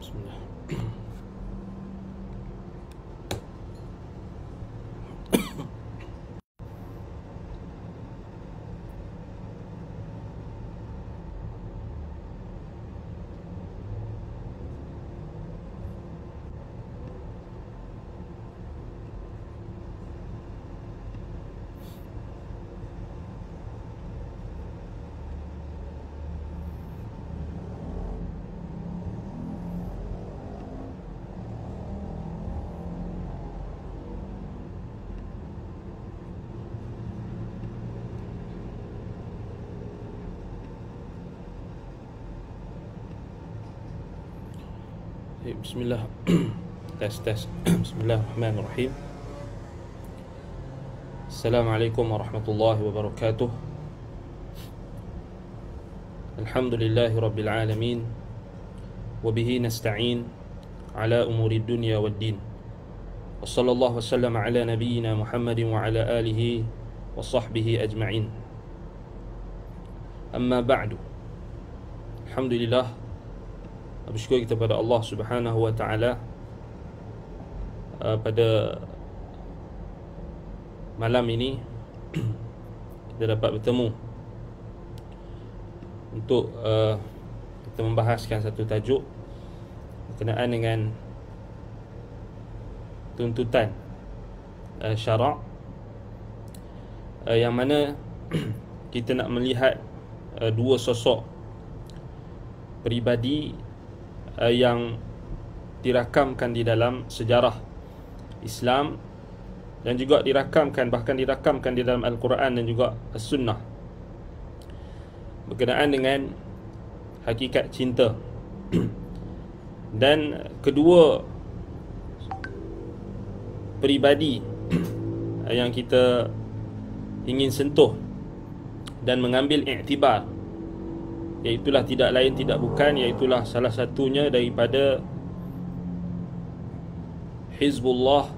Bismillah. Bismillah. Tes. Bismillahirrahmanirrahim. Assalamualaikum warahmatullahi wabarakatuh. Alhamdulillahi rabbil alamin. Wabihi nasta'in ala umuri dunya wad din. Wa sallallahu wasallam ala nabiyyina Muhammadin wa ala alihi wa sahbihi ajma'in. Amma ba'du. Alhamdulillah, bersyukur kita pada Allah Subhanahu wa taala pada malam ini kita dapat bertemu untuk kita membahaskan satu tajuk berkenaan dengan tuntutan syarak, yang mana kita nak melihat dua sosok peribadi yang dirakamkan di dalam sejarah Islam dan juga bahkan dirakamkan di dalam Al-Quran dan juga As-Sunnah berkenaan dengan hakikat cinta. Dan kedua peribadi yang kita ingin sentuh dan mengambil iktibar, iaitulah tidak lain tidak bukan, iaitulah salah satunya daripada Hizbullah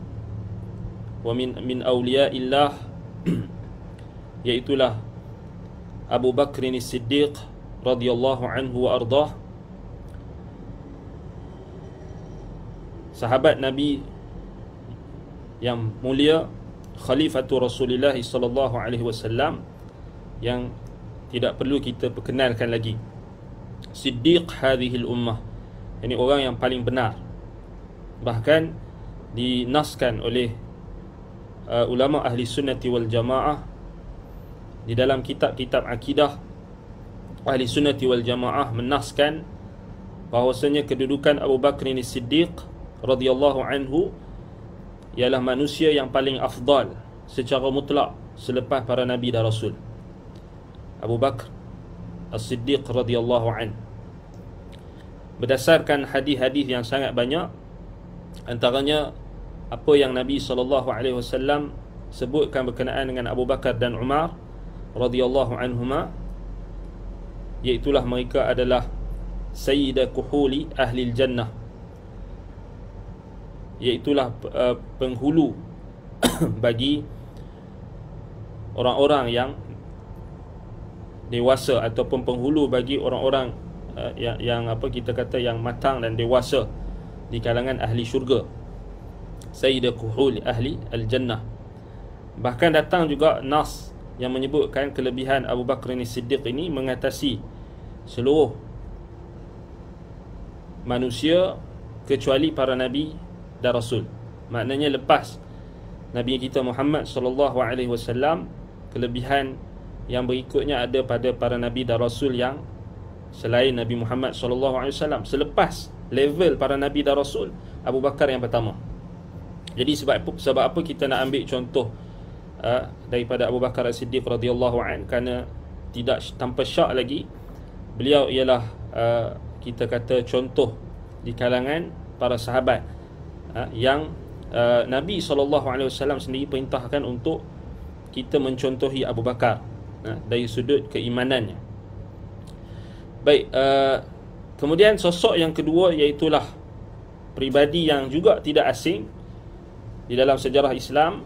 wa min awliyaillah, iaitulah Abu Bakr As-Siddiq radhiyallahu anhu wa ardah, sahabat Nabi yang mulia, Khalifatul Rasulullah sallallahu alaihi wasallam, yang tidak perlu kita perkenalkan lagi. Siddiq hadhil ummah, ini orang yang paling benar. Bahkan dinaskan oleh ulama ahli sunnati wal jamaah di dalam kitab-kitab akidah. Ahli sunnati wal jamaah menaskan bahawasanya kedudukan Abu Bakr As-Siddiq radhiyallahu anhu ialah manusia yang paling afdal secara mutlak selepas para nabi dan rasul. Abu Bakr As-Siddiq radhiyallahu an, berdasarkan hadis-hadis yang sangat banyak, antaranya apa yang Nabi SAW sebutkan berkenaan dengan Abu Bakar dan Umar radhiyallahu anhuma, iaitulah mereka adalah sayyida kuhuli ahli jannah, iaitulah penghulu bagi orang-orang yang dewasa, ataupun penghulu bagi orang-orang yang apa kita kata yang matang dan dewasa di kalangan ahli syurga, sayyida kuhul ahli al-jannah. Bahkan datang juga nas yang menyebutkan kelebihan Abu Bakr As-Siddiq ini mengatasi seluruh manusia kecuali para nabi dan rasul. Maknanya lepas Nabi kita Muhammad sallallahu alaihi wasallam, kelebihan yang berikutnya ada pada para nabi dan rasul yang selain Nabi Muhammad sallallahu alaihi wasallam. Selepas level para nabi dan rasul, Abu Bakar yang pertama. Jadi sebab apa kita nak ambil contoh daripada Abu Bakar As-Siddiq radhiyallahu an? Kerana tidak tanpa syak lagi beliau ialah kita kata contoh di kalangan para sahabat yang Nabi sallallahu alaihi wasallam sendiri perintahkan untuk kita mencontohi Abu Bakar dari sudut keimanannya. Baik, kemudian sosok yang kedua iaitulah pribadi yang juga tidak asing di dalam sejarah Islam,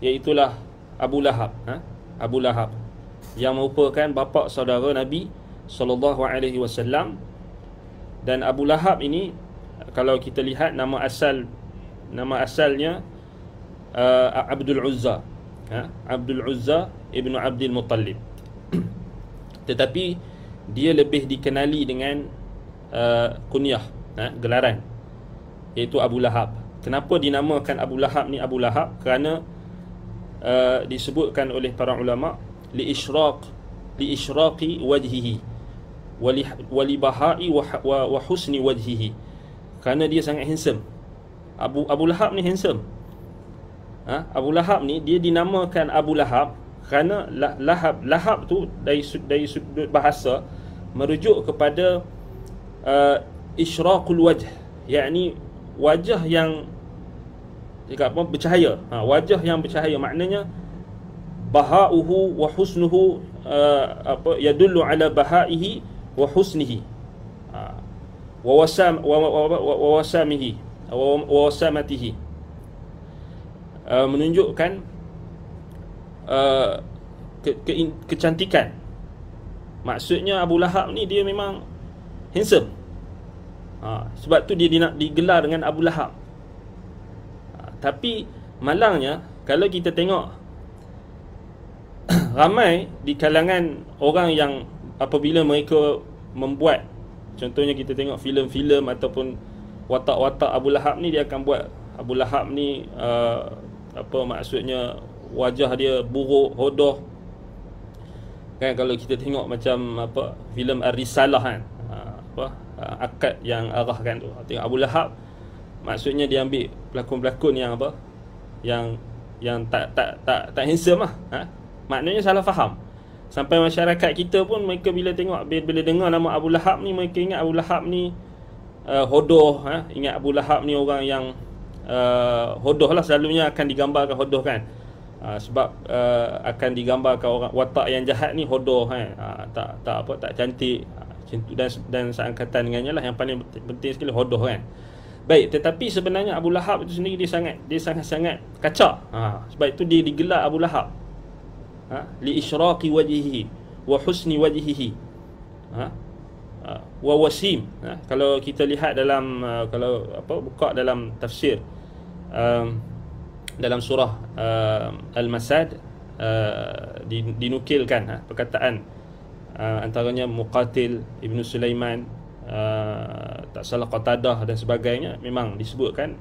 iaitulah Abu Lahab. Abu Lahab yang merupakan bapa saudara Nabi sallallahu alaihi wasallam, Dan Abu Lahab ini, kalau kita lihat nama asalnya Abdul Uzza, Abdul Uzza ibnu Abdul Muttalib. Tetapi dia lebih dikenali dengan kunyah, gelaran, iaitu Abu Lahab. Kenapa dinamakan Abu Lahab ni Abu Lahab? Kerana disebutkan oleh para ulama liishraqi wajhihi walibahai wa husni wajhihi. Kerana dia sangat handsome. Abu Lahab ni handsome. Abu Lahab ni dia dinamakan Abu Lahab kerana lahab tu dari sudut bahasa merujuk kepada isyraqul wajh, yakni wajah yang bercahaya. Wajah yang bercahaya maknanya bahauhu wa husnuhu yadullu ala bahaihi wa husnihi wa wasamihi wa wasamatihi, menunjukkan kecantikan. Maksudnya Abu Lahab ni dia memang handsome. Sebab tu dia digelar dengan Abu Lahab. Tapi malangnya kalau kita tengok ramai di kalangan orang yang apabila mereka membuat, contohnya kita tengok filem-filem ataupun watak-watak Abu Lahab ni, dia akan buat Abu Lahab ni maksudnya wajah dia buruk, hodoh. Kan kalau kita tengok macam filem Ar-Risalah kan, akad yang arahkan tu, tengok Abu Lahab, maksudnya dia ambil pelakon-pelakon yang tak handsome lah. Maknanya salah faham. Sampai masyarakat kita pun, mereka bila dengar nama Abu Lahab ni, mereka ingat Abu Lahab ni hodoh. Ingat Abu Lahab ni orang yang hodoh lah, selalunya akan digambarkan hodoh kan. Sebab akan digambarkan orang watak yang jahat ni hodoh kan. Tak cantik. Dan seangkatan dengannya lah, yang paling penting sekali hodoh kan. Baik, tetapi sebenarnya Abu Lahab itu sendiri dia sangat-sangat kacak. Sebab itu dia digelar Abu Lahab. Li isyraqi wajhihi wa husni wajhihi wa wasim. Kalau kita lihat dalam buka dalam tafsir dalam surah Al-Masad, dinukilkan perkataan antaranya Muqatil, Ibnu Sulaiman, tak salah Qatadah dan sebagainya, memang disebutkan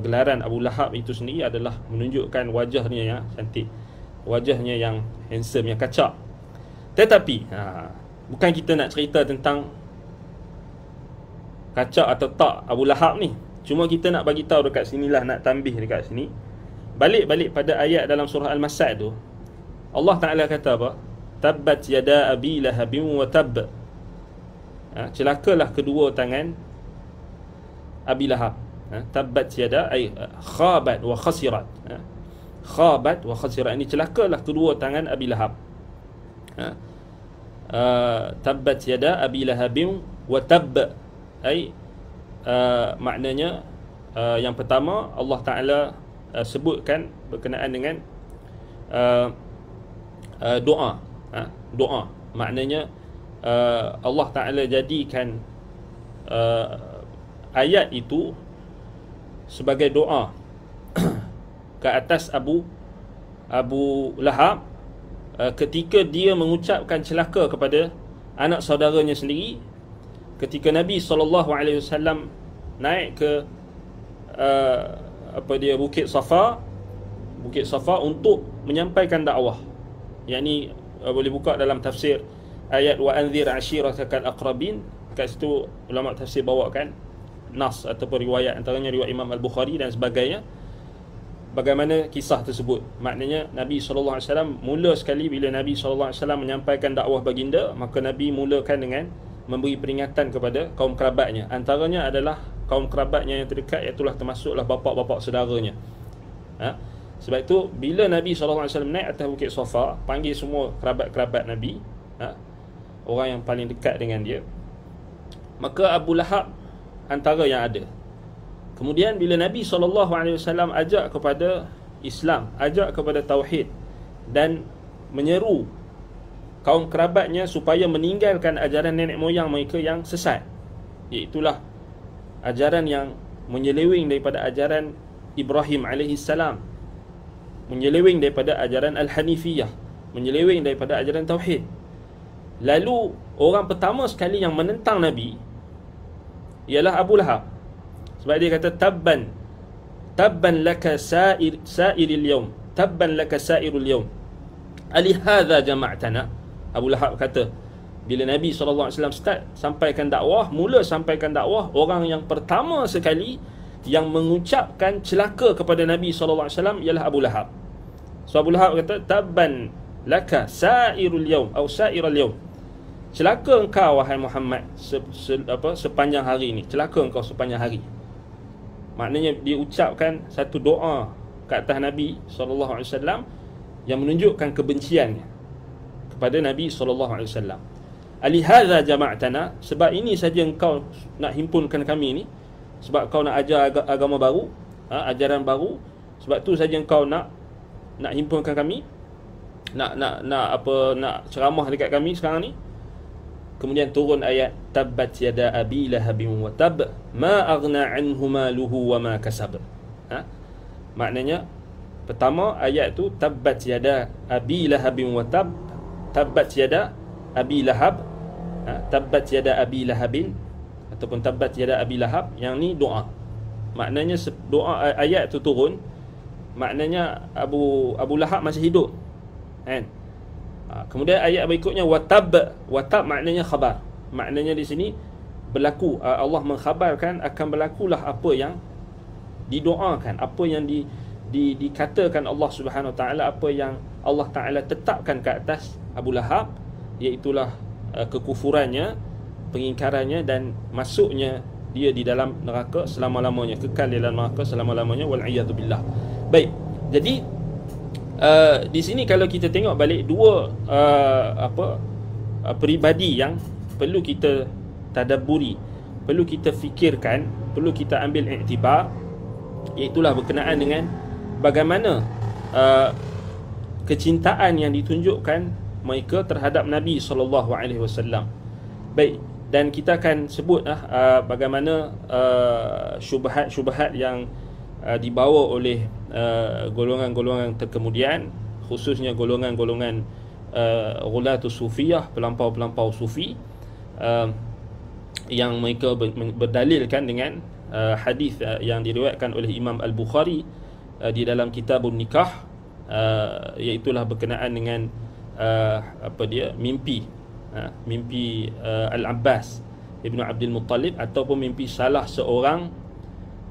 gelaran Abu Lahab itu sendiri adalah menunjukkan wajahnya yang cantik, wajahnya yang handsome, yang kacak. Tetapi bukan kita nak cerita tentang kacak atau tak Abu Lahab ni. Cuma kita nak bagi tahu dekat sinilah, nak tambih dekat sini. Balik pada ayat dalam surah Al-Masad tu, Allah Ta'ala kata apa? Tabbat yada abi lahabin wa tabb. Celakalah kedua tangan Abi Lahab. Tabbat yada ay khabat wa khasirat. Khabat wa khasirat, ini celakalah kedua tangan Abi Lahab. Tabbat yada abi lahabin wa tabb, ay maknanya yang pertama Allah Ta'ala sebutkan berkenaan dengan doa. Doa maknanya Allah Ta'ala jadikan ayat itu sebagai doa ke atas Abu Lahab ketika dia mengucapkan celaka kepada anak saudaranya sendiri ketika Nabi SAW naik ke Bukit Safa untuk menyampaikan dakwah. Yang ni boleh buka dalam tafsir ayat wa anzir ashiratakal aqrabin. Kat situ ulama tafsir bawakan nas ataupun riwayat, antaranya riwayat Imam Al-Bukhari dan sebagainya, bagaimana kisah tersebut. Maknanya Nabi SAW mula sekali bila Nabi SAW menyampaikan dakwah baginda, maka Nabi mulakan dengan memberi peringatan kepada kaum kerabatnya. Antaranya adalah kaum kerabatnya yang terdekat, iaitulah termasuklah bapa-bapa saudaranya. Sebab itu bila Nabi SAW naik atas Bukit Safa, panggil semua kerabat-kerabat Nabi, orang yang paling dekat dengan dia, maka Abu Lahab antara yang ada. Kemudian bila Nabi SAW ajak kepada Islam, ajak kepada Tauhid dan menyeru kaum kerabatnya supaya meninggalkan ajaran nenek moyang mereka yang sesat, iaitulah ajaran yang menyeleweng daripada ajaran Ibrahim alaihissalam, menyeleweng daripada ajaran Al-Hanifiyah, menyeleweng daripada ajaran Tauhid. Lalu orang pertama sekali yang menentang Nabi ialah Abu Lahab. Sebab dia kata tabban laka sa'iril yawm, tabban laka sa'irul yawm, alihadha jama'tana. Abu Lahab kata bila Nabi SAW start sampaikan dakwah, mula sampaikan dakwah, orang yang pertama sekali yang mengucapkan celaka kepada Nabi SAW ialah Abu Lahab. So Abu Lahab kata tabban laka sa'irul yawm atau sa'irul yawm, celaka engkau wahai Muhammad sepanjang hari ini, celaka engkau sepanjang hari. Maknanya dia ucapkan satu doa ke atas Nabi SAW yang menunjukkan kebenciannya kepada Nabi SAW. Alihadha jama'tana, sebab ini saja engkau nak himpunkan kami ni, sebab kau nak ajar agama baru, ajaran baru, sebab tu saja engkau nak himpunkan kami, nak ceramah dekat kami sekarang ni. Kemudian turun ayat tabbat yada abi lahabin wa tab ma aghna anhu maluhu wa ma kasab. Maknanya pertama ayat tu tabbat yada abi lahabin wa tab, tabbat yada abi lahab, tabbat yada abi lahabin ataupun tabbat yada abi lahab. Yang ni doa. Maknanya doa ayat tu turun, maknanya Abu Lahab masih hidup, kan? Kemudian ayat berikutnya watab maknanya khabar. Maknanya di sini berlaku, Allah mengkhabarkan akan berlakulah apa yang didoakan, apa yang dikatakan Allah Subhanahu Wa Taala, apa yang Allah Taala tetapkan ke atas Abu Lahab, iaitulah kekufurannya, pengingkarannya dan masuknya dia di dalam neraka selama-lamanya, kekal di dalam neraka selama-lamanya, wal iyadu billah. Baik, jadi di sini kalau kita tengok balik dua peribadi yang perlu kita tadabburi, perlu kita fikirkan, perlu kita ambil iktibar, iaitulah berkenaan dengan bagaimana kecintaan yang ditunjukkan mereka terhadap Nabi SAW. Baik, dan kita akan sebut bagaimana syubhat-syubhat yang dibawa oleh golongan-golongan terkemudian, khususnya golongan-golongan ghulatus sufiyah, pelampau-pelampau sufi, yang mereka berdalilkan dengan hadis yang diriwayatkan oleh Imam Al-Bukhari di dalam Kitabun Nikah, iaitulah berkenaan dengan mimpi Al-Abbas Ibnu Abdul Muttalib ataupun mimpi salah seorang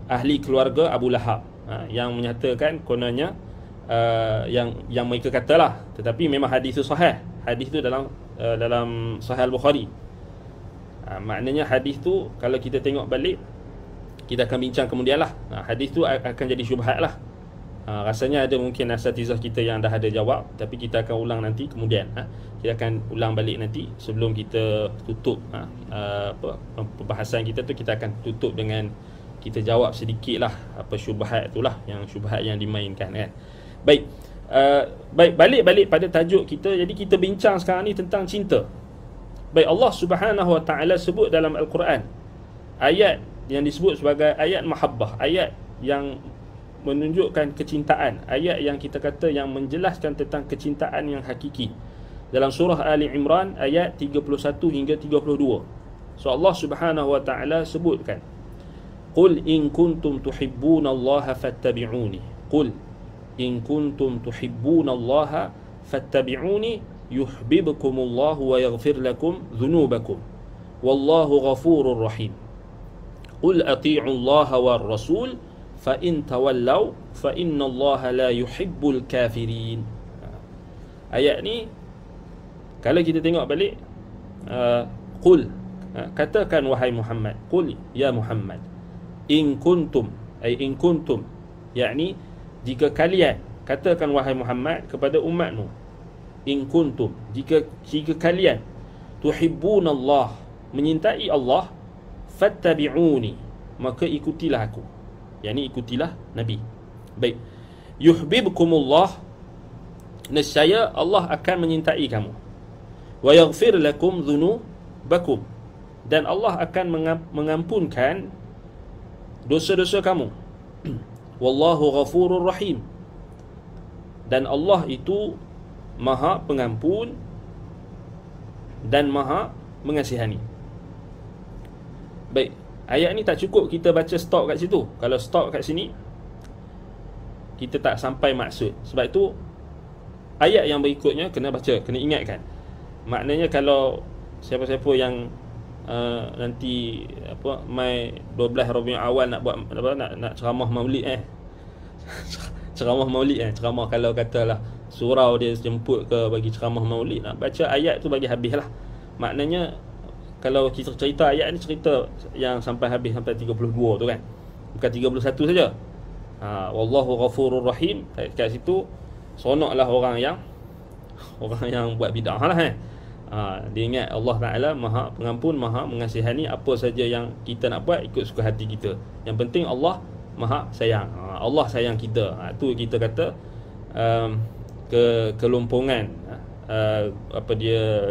ahli keluarga Abu Lahab, yang menyatakan kononnya yang mereka katalah, tetapi memang hadis itu sahih. Hadis itu dalam Sahih Al-Bukhari. Maknanya hadis tu kalau kita tengok balik, kita akan bincang kemudian lah. Hadis tu akan jadi syubhat lah. Rasanya ada mungkin asatizah kita yang dah ada jawab, tapi kita akan ulang nanti kemudian. Kita akan ulang balik nanti sebelum kita tutup pembahasan kita tu. Kita akan tutup dengan kita jawab sedikit lah apa syubhat itulah, yang syubhat yang dimainkan, kan. Baik, balik pada tajuk kita. Jadi kita bincang sekarang ni tentang cinta. Baik, Allah Subhanahu Wa Taala sebut dalam Al-Quran ayat yang disebut sebagai ayat mahabbah, ayat yang menunjukkan kecintaan, ayat yang kita kata yang menjelaskan tentang kecintaan yang hakiki. Dalam surah Ali Imran ayat 31 hingga 32. So Allah Subhanahu Wa Taala sebutkan, Qul in kuntum tuhibbuna Allah fattabi'uni. Qul in kuntum tuhibbuna Allah fattabi'uni yuhibbukumullahu wa yaghfir lakum dhunubakum wallahu ghafurur rahim. Qul ati'u Allah war rasul fa in tawallaw fa inna Allah la yuhibbul kafirin. Ayat ni kalau kita tengok balik, qul, katakan wahai Muhammad, qul ya Muhammad, in kuntum, ay in kuntum, yakni jika kalian, katakan wahai Muhammad kepada umatmu, in kuntum, jika kalian tuhibbuna Allah, menyintai Allah, fattabi'uni, maka ikutilah aku, yakni ikutilah Nabi. Baik, yuhibbukumullah, nescaya Allah akan menyintai kamu. wa yaghfir lakum dhunubakum, dan Allah akan mengampunkan dosa-dosa kamu. Wallahu ghafurur rahim, dan Allah itu Maha Pengampun dan Maha Mengasihani. Baik, ayat ni tak cukup kita baca stop kat situ. Kalau stop kat sini, kita tak sampai maksud. Sebab itu ayat yang berikutnya kena baca, kena ingatkan. Maknanya kalau siapa-siapa yang nanti mai 12 Rabiul Awal nak buat nak ceramah Maulid ceramah kalau katalah surau dia jemput ke bagi ceramah Maulid, nak baca ayat tu bagi habis lah. Maknanya kalau kita cerita ayat ni, cerita yang sampai habis, sampai 32 tu kan, bukan 31 saja. Wallahu ghafurur rahim, kat situ seronoklah orang yang buat bid'ah lah dia ingat Allah Ta'ala Maha Pengampun, Maha Mengasihani. Apa saja yang kita nak buat ikut suka hati kita. Yang penting Allah Maha Sayang. Allah sayang kita. Tu kita kata kelompongan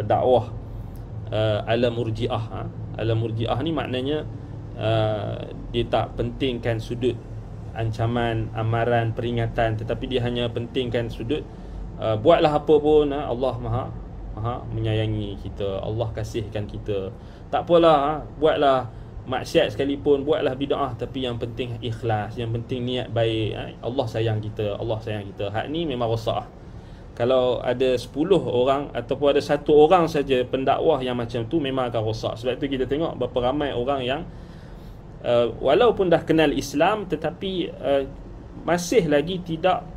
dakwah ala murji'ah. Ala murji'ah ni maknanya dia tak pentingkan sudut ancaman, amaran, peringatan, tetapi dia hanya pentingkan sudut buatlah apa pun, Allah Maha menyayangi kita, Allah kasihkan kita. Tak apalah, buatlah maksiat sekalipun, buatlah bid'ah, tapi yang penting ikhlas, yang penting niat baik. Allah sayang kita, Allah sayang kita. Hak ni memang rosak. Kalau ada 10 orang ataupun ada 1 orang saja pendakwah yang macam tu, memang akan rosak. Sebab tu kita tengok berapa ramai orang yang walaupun dah kenal Islam, tetapi masih lagi tidak,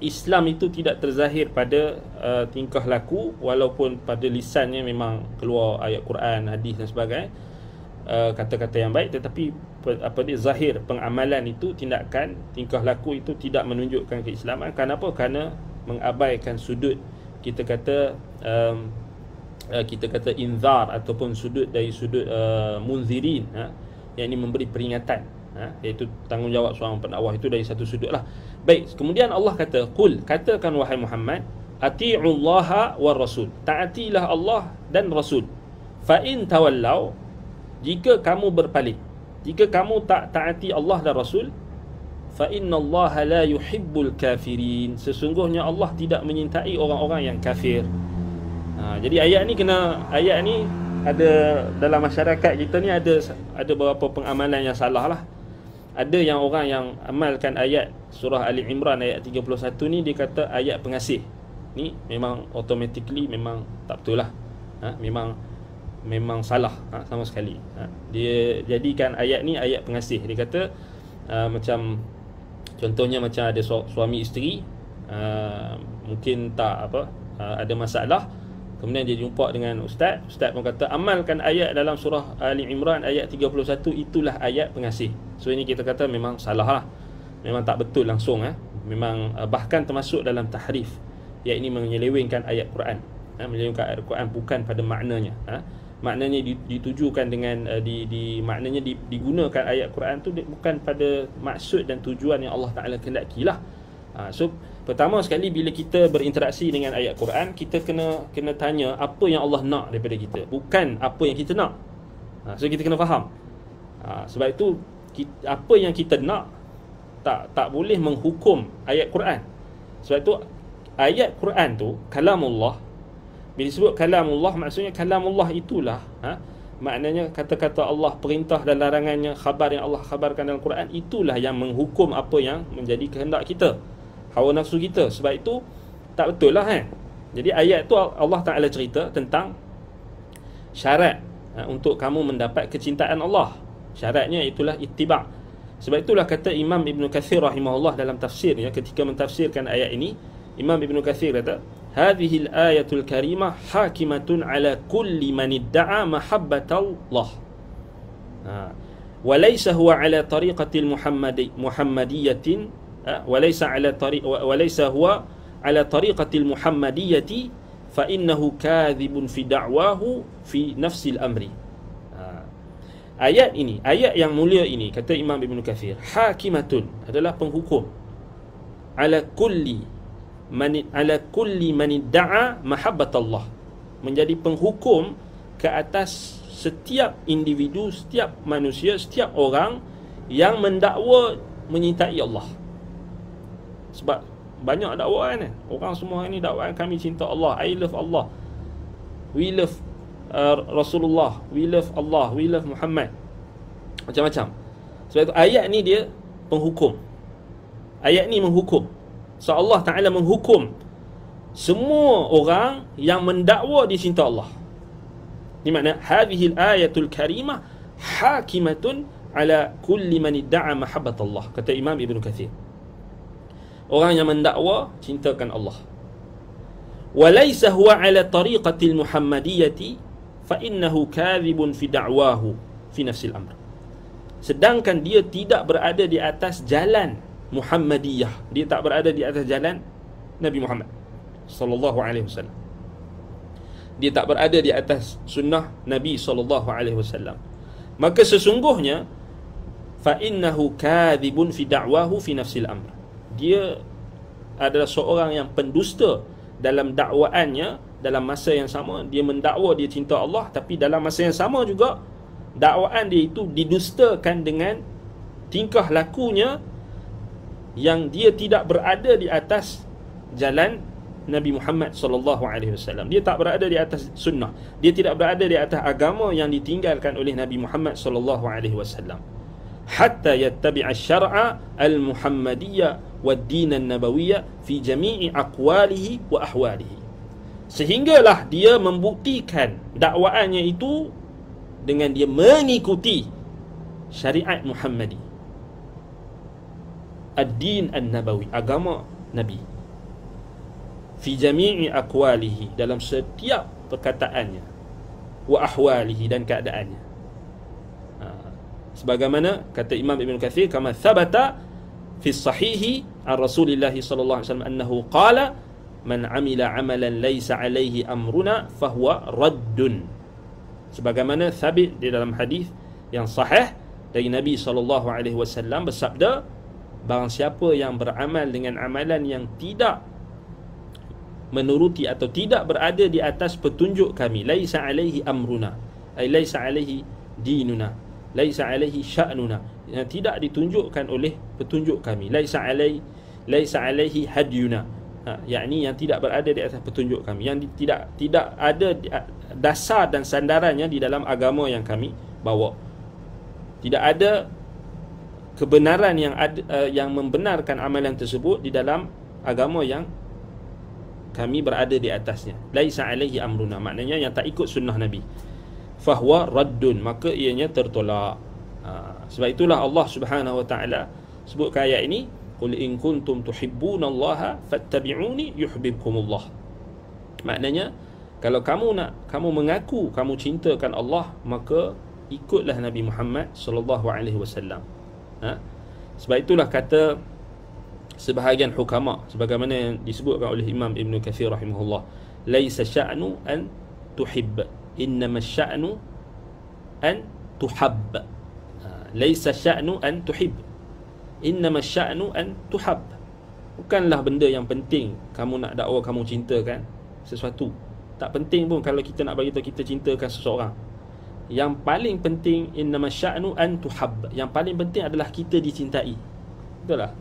Islam itu tidak terzahir pada tingkah laku, walaupun pada lisannya memang keluar ayat Quran, hadis dan sebagainya, kata-kata yang baik, tetapi zahir pengamalan itu, tindakan, tingkah laku itu tidak menunjukkan keislaman. Kenapa? Kerana mengabaikan sudut kita kata inzar, ataupun sudut dari sudut munzirin, yang ini memberi peringatan, iaitu tanggungjawab seorang pendakwah itu dari satu sudut lah. Baik, kemudian Allah kata, qul, katakan wahai Muhammad, ati'ullaha war rasul, taatilah Allah dan Rasul. Fa in tawallau, jika kamu berpaling, jika kamu tak taati Allah dan Rasul, fa innallaha la yuhibbul kafirin, sesungguhnya Allah tidak menyintai orang-orang yang kafir. Jadi ayat ni ada dalam masyarakat kita ni ada beberapa pengamalan yang salah lah. Ada yang orang yang amalkan ayat surah Ali Imran ayat 31 ni, dia kata ayat pengasih. Ni memang automatically memang tak betul lah. Memang salah sama sekali. Dia jadikan ayat ni ayat pengasih. Dia kata macam contohnya macam ada suami isteri, mungkin tak ada masalah, kemudian dia jumpa dengan ustaz pun kata amalkan ayat dalam surah Ali Imran ayat 31, itulah ayat pengasih. So ini kita kata memang salah lah, memang tak betul langsung. Memang bahkan termasuk dalam tahrif, iaitu menyelewengkan ayat Quran, menyelewengkan ayat Quran bukan pada maknanya. Maknanya ditujukan dengan maknanya digunakan ayat Quran tu bukan pada maksud dan tujuan yang Allah Ta'ala kehendakilah. So pertama sekali, bila kita berinteraksi dengan ayat Quran, kita kena tanya apa yang Allah nak daripada kita, bukan apa yang kita nak. So kita kena faham. Sebab itu apa yang kita nak tak boleh menghukum ayat Quran. Sebab itu ayat Quran tu kalamullah. Bila disebut kalamullah, maksudnya kalamullah itulah maknanya kata-kata Allah, perintah dan larangannya, khabar yang Allah khabarkan dalam Quran, itulah yang menghukum apa yang menjadi kehendak kita, hawa nafsu kita. Sebab itu tak betul lah Jadi ayat tu Allah Ta'ala cerita tentang syarat untuk kamu mendapat kecintaan Allah. Syaratnya itulah ittiba'. Sebab itulah kata Imam Ibn Kathir rahimahullah dalam tafsirnya, ketika mentafsirkan ayat ini, Imam Ibn Kathir kata, hadhihi al-ayatul karimah hakimatun ala kulli man idda'a mahabbatallah wa laysa huwa ala tariqatil muhammadiyatin wa laysa huwa ala tariqatil muhammadiyati fa innahu kadhibun fi da'wahu fi nafsil amri. Ayat ini, ayat yang mulia ini, kata Imam Ibn Kathir, hakimatun, adalah penghukum, ala kulli man idda'a mahabbatallah, menjadi penghukum ke atas setiap individu, setiap manusia, setiap orang yang mendakwa menyintai Allah. Sebab banyak dakwaan kan. Orang semua ni dakwaan kami cinta Allah, I love Allah, we love Rasulullah, we love Allah, we love Muhammad, macam-macam. Sebab itu ayat ni dia penghukum. Ayat ni menghukum. So Allah Ta'ala menghukum semua orang yang mendakwa dia cinta Allah. Ini makna hadhil ayatul karimah hakimatun ala kulli man idda'a mahabbat Allah, kata Imam Ibn Kathir. Orang yang mendakwa cintakan Allah. Walaysa huwa ala tariqatil muhammadiyyati fa innahu kadhibun fi da'wahu fi nafsil amr. Sedangkan dia tidak berada di atas jalan Muhammadiyah, dia tak berada di atas jalan Nabi Muhammad sallallahu alaihi wasallam. Dia tak berada di atas sunnah Nabi sallallahu alaihi wasallam. Maka sesungguhnya fa innahu kadhibun fi da'wahu fi nafsil amr. Dia adalah seorang yang pendusta dalam dakwaannya. Dalam masa yang sama dia mendakwa dia cinta Allah, tapi dalam masa yang sama juga dakwaan dia itu didustakan dengan tingkah lakunya yang dia tidak berada di atas jalan Nabi Muhammad sallallahu alaihi wasallam. Dia tak berada di atas sunnah. Dia tidak berada di atas agama yang ditinggalkan oleh Nabi Muhammad sallallahu alaihi wasallam. Hatta yattabi'a syar'a al-muhammadiyya wad-din an-nabawiyya fi jami'i aqwalihi wa ahwalihi. Sehinggalah dia membuktikan dakwaannya itu dengan dia mengikuti syariat Muhammadi, ad-din an-nabawi, agama Nabi, fi jami'i aqwalihi, dalam setiap perkataannya, wa ahwalihi, dan keadaannya. Sebagaimana kata Imam Ibn Kathir, kama thabata fi sahihi an Rasulillah sallallahu alaihi wasallam annahu qala man amila amalan laysa alaihi amruna fahuwa raddun. Sebagaimana sabit di dalam hadis yang sahih dari Nabi sallallahu alaihi wasallam bersabda, barang siapa yang beramal dengan amalan yang tidak menuruti atau tidak berada di atas petunjuk kami, laisa alaihi amruna, ay laisa alaihi dinuna, laisa alaihi sya'nuna, yang tidak ditunjukkan oleh petunjuk kami, laisa alaihi hadyuna, yakni yang tidak berada di atas petunjuk kami, yang tidak ada dasar dan sandarannya di dalam agama yang kami bawa. Tidak ada kebenaran yang membenarkan amalan tersebut di dalam agama yang kami berada di atasnya. Laisa alaihi amruna, maknanya yang tak ikut sunnah Nabi. Fahuwa raddun, maka ianya tertolak. Sebab itulah Allah Subhanahu wa taala sebutkan ayat ini, qul in kuntum tuhibbunallaha fattabi'uni yuhibbukumullah. Maknanya kalau kamu mengaku kamu cintakan Allah, maka ikutlah Nabi Muhammad sallallahu alaihi wasallam. Sebab itulah kata sebahagian hukama, sebagaimana yang disebutkan oleh Imam Ibn Kathir rahimahullah, laisa sya'nu an tuhib, innama sya'nu an tuhab. Laisa sya'nu an tuhib, innama sya'nu an tuhab. Bukanlah benda yang penting kamu nak dakwa kamu cintakan sesuatu. Tak penting pun kalau kita nak bagi tahu kita cintakan seseorang. Yang paling penting, innama sya'nu an tuhab, yang paling penting adalah kita dicintai. Betul lah?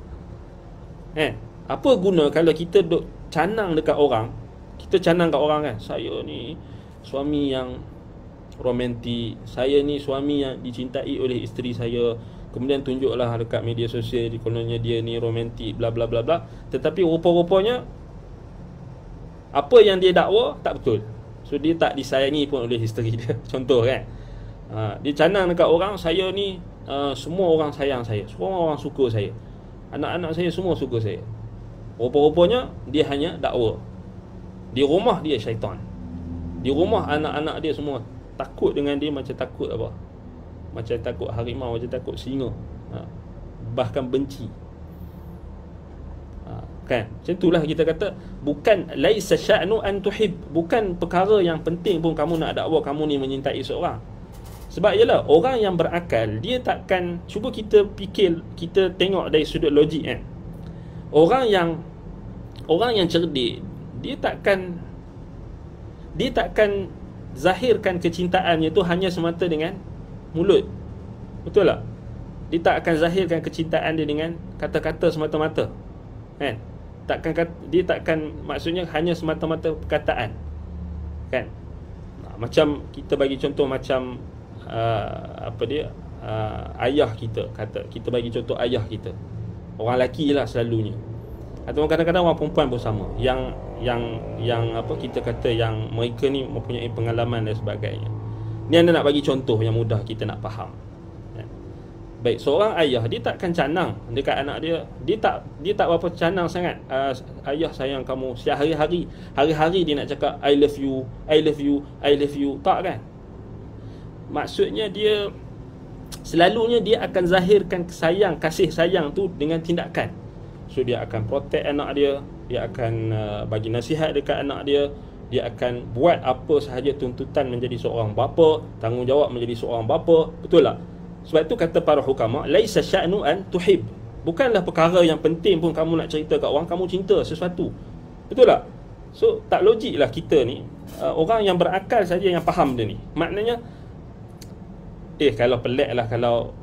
Apa guna kalau kita duk canang dekat orang, kita canang kat orang kan, saya ni suami yang romantik, saya ni suami yang dicintai oleh isteri saya, kemudian tunjuklah dekat media sosial kononnya dia ni romantik, bla bla bla bla, tetapi rupa-rupanya apa yang dia dakwa tak betul. So dia tak disayangi pun oleh isteri dia. Contoh kan, dia canang dekat orang, saya ni semua orang sayang saya, semua orang suka saya, anak-anak saya semua suka saya. Rupa-rupanya dia hanya dakwa. Di rumah dia syaitan, di rumah anak-anak dia semua takut dengan dia macam takut apa? Macam takut harimau, macam takut singa, bahkan benci. Kan? Macam itulah kita kata, bukan laisa sya'nu an tuhib, bukan perkara yang penting pun kamu nak dakwa kamu ni menyintai seorang. Sebab ialah orang yang berakal, dia takkan, cuba kita fikir, kita tengok dari sudut logik kan. Orang yang cerdik, dia takkan dia takkan zahirkan kecintaannya tu hanya semata dengan mulut. Betul tak? Dia tak akan zahirkan kecintaan dia dengan kata-kata semata-mata, kan? Dia takkan, maksudnya hanya semata-mata perkataan, kan? Macam kita bagi contoh macam ayah kita, kita bagi contoh ayah kita, orang lelaki lah selalunya, atau kadang-kadang orang perempuan pun sama, yang kita kata yang mereka ni mempunyai pengalaman dan sebagainya. Ni anda nak bagi contoh yang mudah kita nak faham. Baik, seorang ayah, dia takkan canang dekat anak dia. Dia tak berapa canang sangat. Ayah sayang kamu. Hari-hari dia nak cakap I love you, I love you, I love you. Tak, kan? Maksudnya dia selalunya dia akan zahirkan kasih sayang tu dengan tindakan. So dia akan protect anak dia, dia akan bagi nasihat dekat anak dia, dia akan buat apa sahaja tuntutan menjadi seorang bapa, tanggungjawab menjadi seorang bapa. Betul tak? Sebab itu kata para hukama, laisa sya'nu an tuhib. Bukanlah perkara yang penting pun kamu nak cerita kat orang kamu cinta sesuatu. Betul tak? So tak logik lah kita ni, orang yang berakal saja yang faham dia ni. Maknanya kalau pelik lah kalau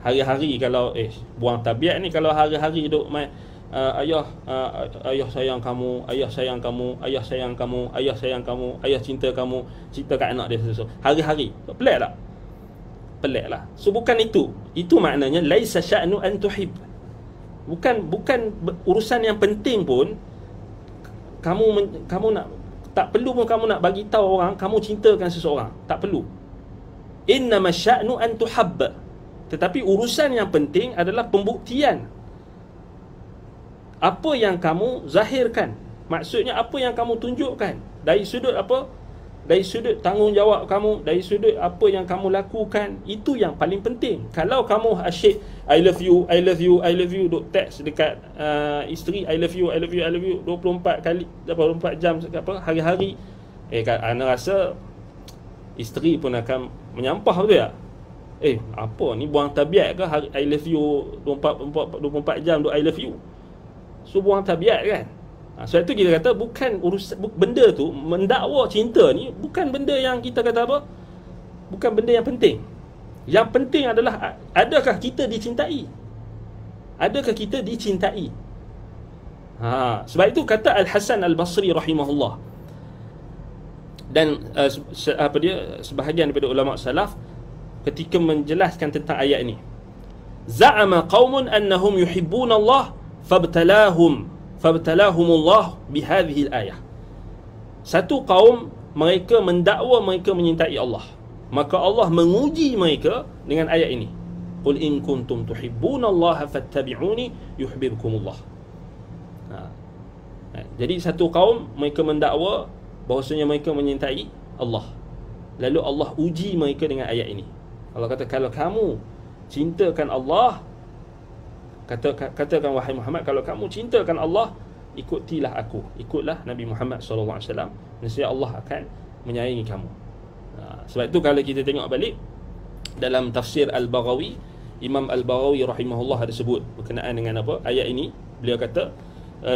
hari-hari, kalau buang tabiat ni, kalau hari-hari duk main ayah sayang kamu, ayah sayang kamu, ayah sayang kamu, ayah sayang kamu, ayah cinta kamu, cinta kat anak dia sesuatu. Hari-hari. Pelik tak? Pelik lah. So bukan itu. Itu maknanya laisa sya'nu an tuhib. Bukan urusan yang penting pun kamu nak, tak perlu pun kamu nak bagi tahu orang kamu cintakan seseorang. Tak perlu. Innama sya'nu an tuhab. Tetapi urusan yang penting adalah pembuktian. Apa yang kamu zahirkan. Maksudnya apa yang kamu tunjukkan. Dari sudut apa? Dari sudut tanggungjawab kamu, dari sudut apa yang kamu lakukan. Itu yang paling penting. Kalau kamu asyik I love you, I love you, I love you, duk text dekat isteri I love you, I love you, I love you 24 kali, 24 jam hari-hari, anda rasa isteri pun akan menyampah, betul tak? Apa ni, buang tabiat ke I love you 24 jam duk I love you? So buang tabiat, kan? Sebab itu kita kata bukan benda tu, mendakwa cinta ni bukan benda yang kita kata apa, bukan benda yang penting. Yang penting adalah adakah kita dicintai, adakah kita dicintai. Sebab itu kata Al-Hasan Al-Basri rahimahullah, dan sebahagian daripada ulama salaf ketika menjelaskan tentang ayat ini, za'ama qaumun annahum yuhibbuna Allah fabtalahumullah bihadhihi al-ayah. Satu kaum mereka mendakwa mereka menyintai Allah, maka Allah menguji mereka dengan ayat ini. Qul in kuntum tuhibbunallaha fattabi'uni yuhibbukumullah. Jadi satu kaum mereka mendakwa bahawasanya mereka menyintai Allah, lalu Allah uji mereka dengan ayat ini. Allah kata, kalau kamu cintakan Allah, katakan wahai Muhammad, kalau kamu cintakan Allah, ikutilah aku, ikutlah Nabi Muhammad SAW, nescaya Allah akan menyayangi kamu. Sebab itu kalau kita tengok balik dalam tafsir Al-Baghawi, Imam Al-Baghawi rahimahullah ada sebut berkenaan dengan apa ayat ini. Beliau kata,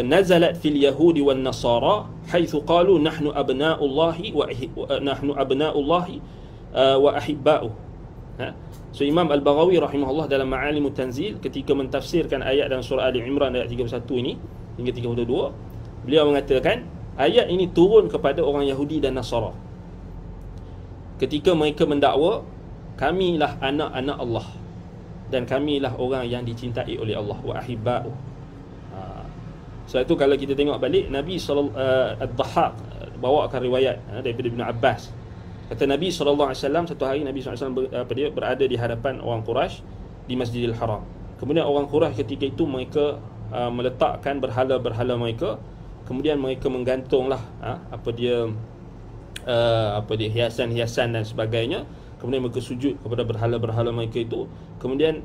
nazalat fil yahudi wan nasara haitsu qalu nahnu abna'ullahi wa ahibba'u. So Imam Al-Baghawi rahimahullah dalam Ma'alimut Tanzil ketika mentafsirkan ayat dalam surah Ali Imran ayat 31 ini hingga 32, beliau mengatakan ayat ini turun kepada orang Yahudi dan Nasara ketika mereka mendakwa kamilah anak-anak Allah dan kamilah orang yang dicintai oleh Allah, wa ahibba'u. Sebab itu kalau kita tengok balik, Nabi Ad-Dhahhak bawakan riwayat daripada Ibn Abbas. Kata Nabi SAW, satu hari Nabi SAW berada di hadapan orang Quraisy di Masjidil Haram. Kemudian orang Quraisy ketika itu mereka meletakkan berhala-berhala mereka. Kemudian mereka menggantunglah hiasan-hiasan dan sebagainya. Kemudian mereka sujud kepada berhala-berhala mereka itu. Kemudian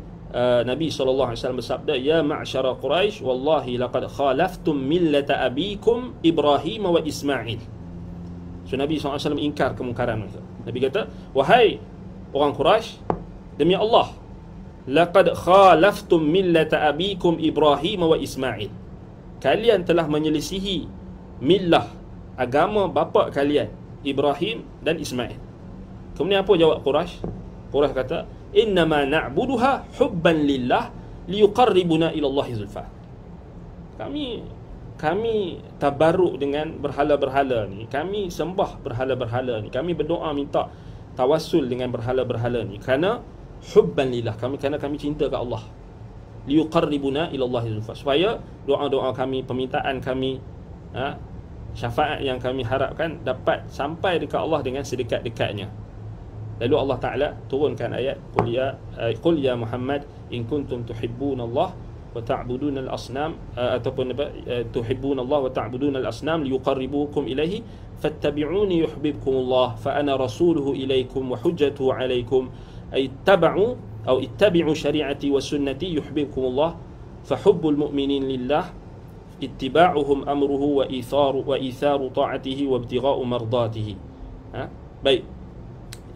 Nabi SAW bersabda, ya ma'syara Quraisy, wallahi laqad khalaftum millata abikum Ibrahim wa Ismail. So Nabi SAW ingkar kemungkaran mereka. Nabi kata, wahai orang Quraisy, demi Allah, laqad khalaftum millata abikum Ibrahim wa Ismail. Kalian telah menyelisihi millah agama bapa kalian Ibrahim dan Ismail. Kemudian apa jawab Quraisy? Quraisy kata, innama na'buduha hubban lillah liyuqarribuna ila Allah zulfa. Kami tabarruk dengan berhala-berhala ni. Kami sembah berhala-berhala ni. Kami berdoa minta tawassul dengan berhala-berhala ni kerana hubban lillah, kerana kami cinta ke Allah. Liyuqarribuna ila Allah zulfa, supaya doa-doa kami, permintaan kami, syafaat yang kami harapkan dapat sampai dekat Allah dengan sedekat-dekatnya. Lalu Allah Ta'ala turunkan ayat, Qul ya Muhammad in kuntum tuhibbunallah wa ta'buduna al-asnam, ataupun tuhibbunallah wa ta'buduna al-asnam liyuqarribukum ilaihi fattabi'uni yuhibbukumullah fa ana rasuluhu ilaikum wa hujjatuhu alaikum ay ittabi'u syari'ati wa sunnati yuhibbukumullah fa hubbul mu'minin lillah ittiba'uhum amruhu wa itharu ta'atihi wa ibtigha'u mardatihi. Baik,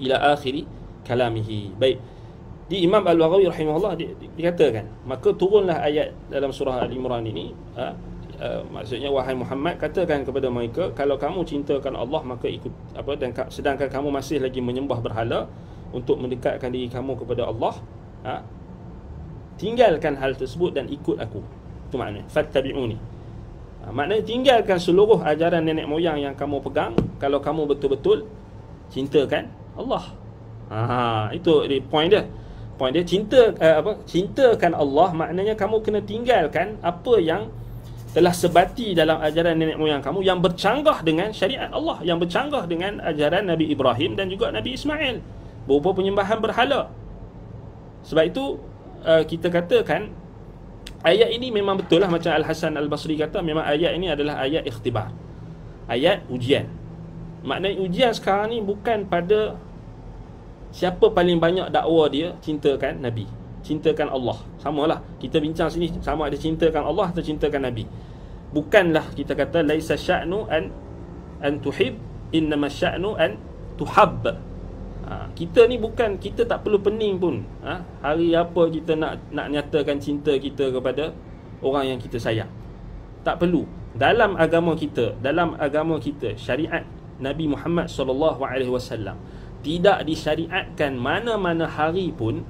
ila akhiri kalamihi. Baik, di Imam Al-Baghawi rahimahullah dikatakan, maka turunlah ayat dalam surah Al-Imran ini, maksudnya wahai Muhammad, katakan kepada mereka, kalau kamu cintakan Allah maka ikut dan sedangkan kamu masih lagi menyembah berhala untuk mendekatkan diri kamu kepada Allah, tinggalkan hal tersebut dan ikut aku. Itu maknanya fattabi'uni. Maknanya tinggalkan seluruh ajaran nenek moyang yang kamu pegang kalau kamu betul-betul cintakan Allah. Itu point dia. Point dia cintakan Allah maknanya kamu kena tinggalkan apa yang telah sebati dalam ajaran nenek moyang kamu yang bercanggah dengan syariat Allah, yang bercanggah dengan ajaran Nabi Ibrahim dan juga Nabi Ismail, berupa penyembahan berhala. Sebab itu kita katakan ayat ini memang betul lah, macam Al-Hasan Al-Basri kata, memang ayat ini adalah ayat ikhtibar, ayat ujian. Maknanya ujian sekarang ni bukan pada siapa paling banyak dakwa dia cintakan Nabi, cintakan Allah. Samalah kita bincang sini, sama ada cintakan Allah atau cintakan Nabi. Bukanlah kita kata laisa sya'nu an tuhib, innama sya'nu an tuhab. Kita ni bukan, kita tak perlu pening pun hari apa kita nak nyatakan cinta kita kepada orang yang kita sayang. Tak perlu. Dalam agama kita, syariat Nabi Muhammad SAW tidak disyariatkan mana-mana hari pun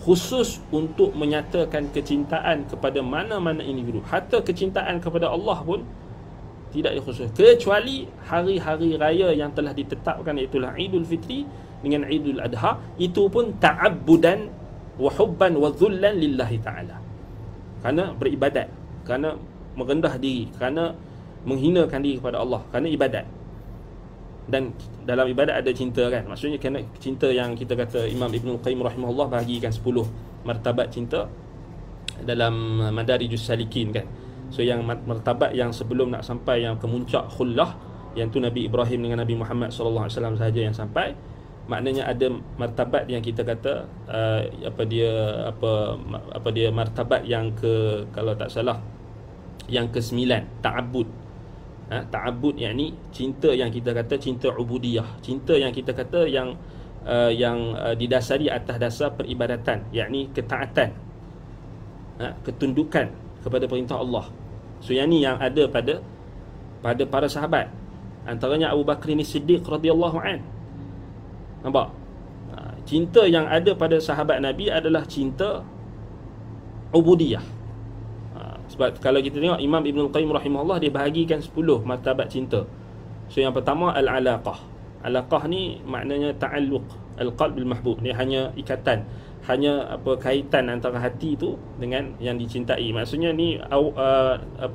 khusus untuk menyatakan kecintaan kepada mana-mana individu. Hatta kecintaan kepada Allah pun tidak dikhusus, kecuali hari-hari raya yang telah ditetapkan, iaitulah Idul Fitri dengan Idul Adha. Itu pun ta'abbudan wa hubban wa dhullan lillahi ta'ala, kerana beribadat, kerana merendah diri, kerana menghinakan diri kepada Allah, kerana ibadat. Dan dalam ibadat ada cinta kan, maksudnya kerana cinta yang kita kata Imam Ibn Qayyim rahimahullah bahagikan 10 martabat cinta dalam Madarijus Salikin kan. So yang martabat yang sebelum nak sampai yang kemuncak khullah, yang tu Nabi Ibrahim dengan Nabi Muhammad SAW sahaja yang sampai. Maknanya ada martabat yang kita kata apa dia martabat yang kalau tak salah yang ke-9, ta'abbud. Ta'abbud yakni cinta yang kita kata cinta ubudiyah, cinta yang kita kata yang didasari atas dasar peribadatan, yakni ketaatan, ketundukan kepada perintah Allah. So yang ni yang ada pada para sahabat, antaranya Abu Bakar Siddiq radhiyallahu an. Nampak? Cinta yang ada pada sahabat Nabi adalah cinta ubudiyah. Sebab kalau kita tengok Imam Ibn Qayyim rahimahullah, dia bahagikan 10 martabat cinta. So yang pertama al-alaqah. Alaqah ni maknanya ta'alluq al-qalb bil mahbub. Dia hanya ikatan, hanya kaitan antara hati tu dengan yang dicintai. Maksudnya ni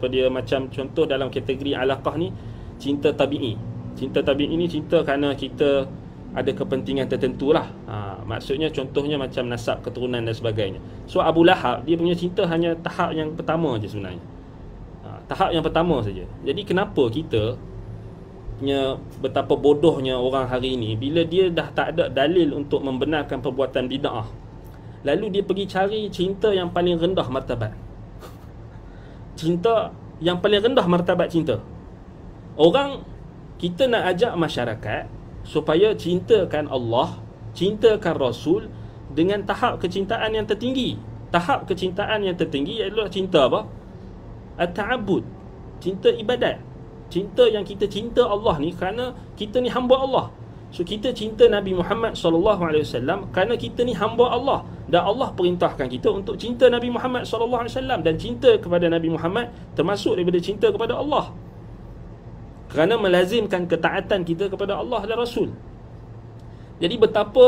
dia macam contoh dalam kategori alaqah ni cinta tabi'i. Cinta tabi'i ni cinta kerana kita ada kepentingan tertentu lah. Maksudnya contohnya macam nasab, keturunan dan sebagainya. So Abu Lahab, dia punya cinta hanya tahap yang pertama je sebenarnya. Tahap yang pertama saja. Jadi kenapa kita betapa bodohnya orang hari ini, bila dia dah tak ada dalil untuk membenarkan perbuatan bid'ah, lalu dia pergi cari cinta yang paling rendah martabat. Cinta yang paling rendah martabat cinta. Kita nak ajak masyarakat supaya cintakan Allah, cintakan Rasul dengan tahap kecintaan yang tertinggi. Tahap kecintaan yang tertinggi adalah cinta apa? At-ta'abbud, cinta ibadat. Cinta yang kita cinta Allah ni kerana kita ni hamba Allah. So kita cinta Nabi Muhammad SAW kerana kita ni hamba Allah, dan Allah perintahkan kita untuk cinta Nabi Muhammad SAW. Dan cinta kepada Nabi Muhammad termasuk daripada cinta kepada Allah, kerana melazimkan ketaatan kita kepada Allah dan Rasul. Jadi betapa,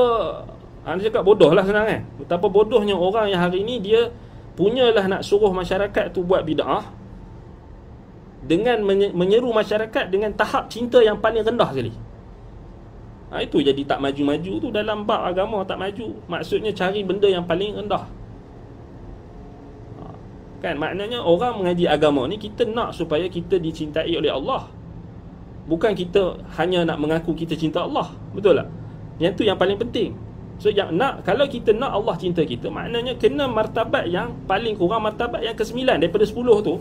anda cakap bodoh lah senang kan. Betapa bodohnya orang yang hari ni dia punyalah nak suruh masyarakat tu buat bid'ah, dengan menyeru masyarakat dengan tahap cinta yang paling rendah sekali. Itu jadi tak maju-maju tu, dalam bab agama tak maju. Maksudnya cari benda yang paling rendah. Kan, maknanya orang mengaji agama ni, kita nak supaya kita dicintai oleh Allah, bukan kita hanya nak mengaku kita cinta Allah. Betul tak? Yang tu yang paling penting. So kalau kita nak Allah cinta kita, maknanya kena martabat yang paling kurang, martabat yang ke-9 daripada 10 tu.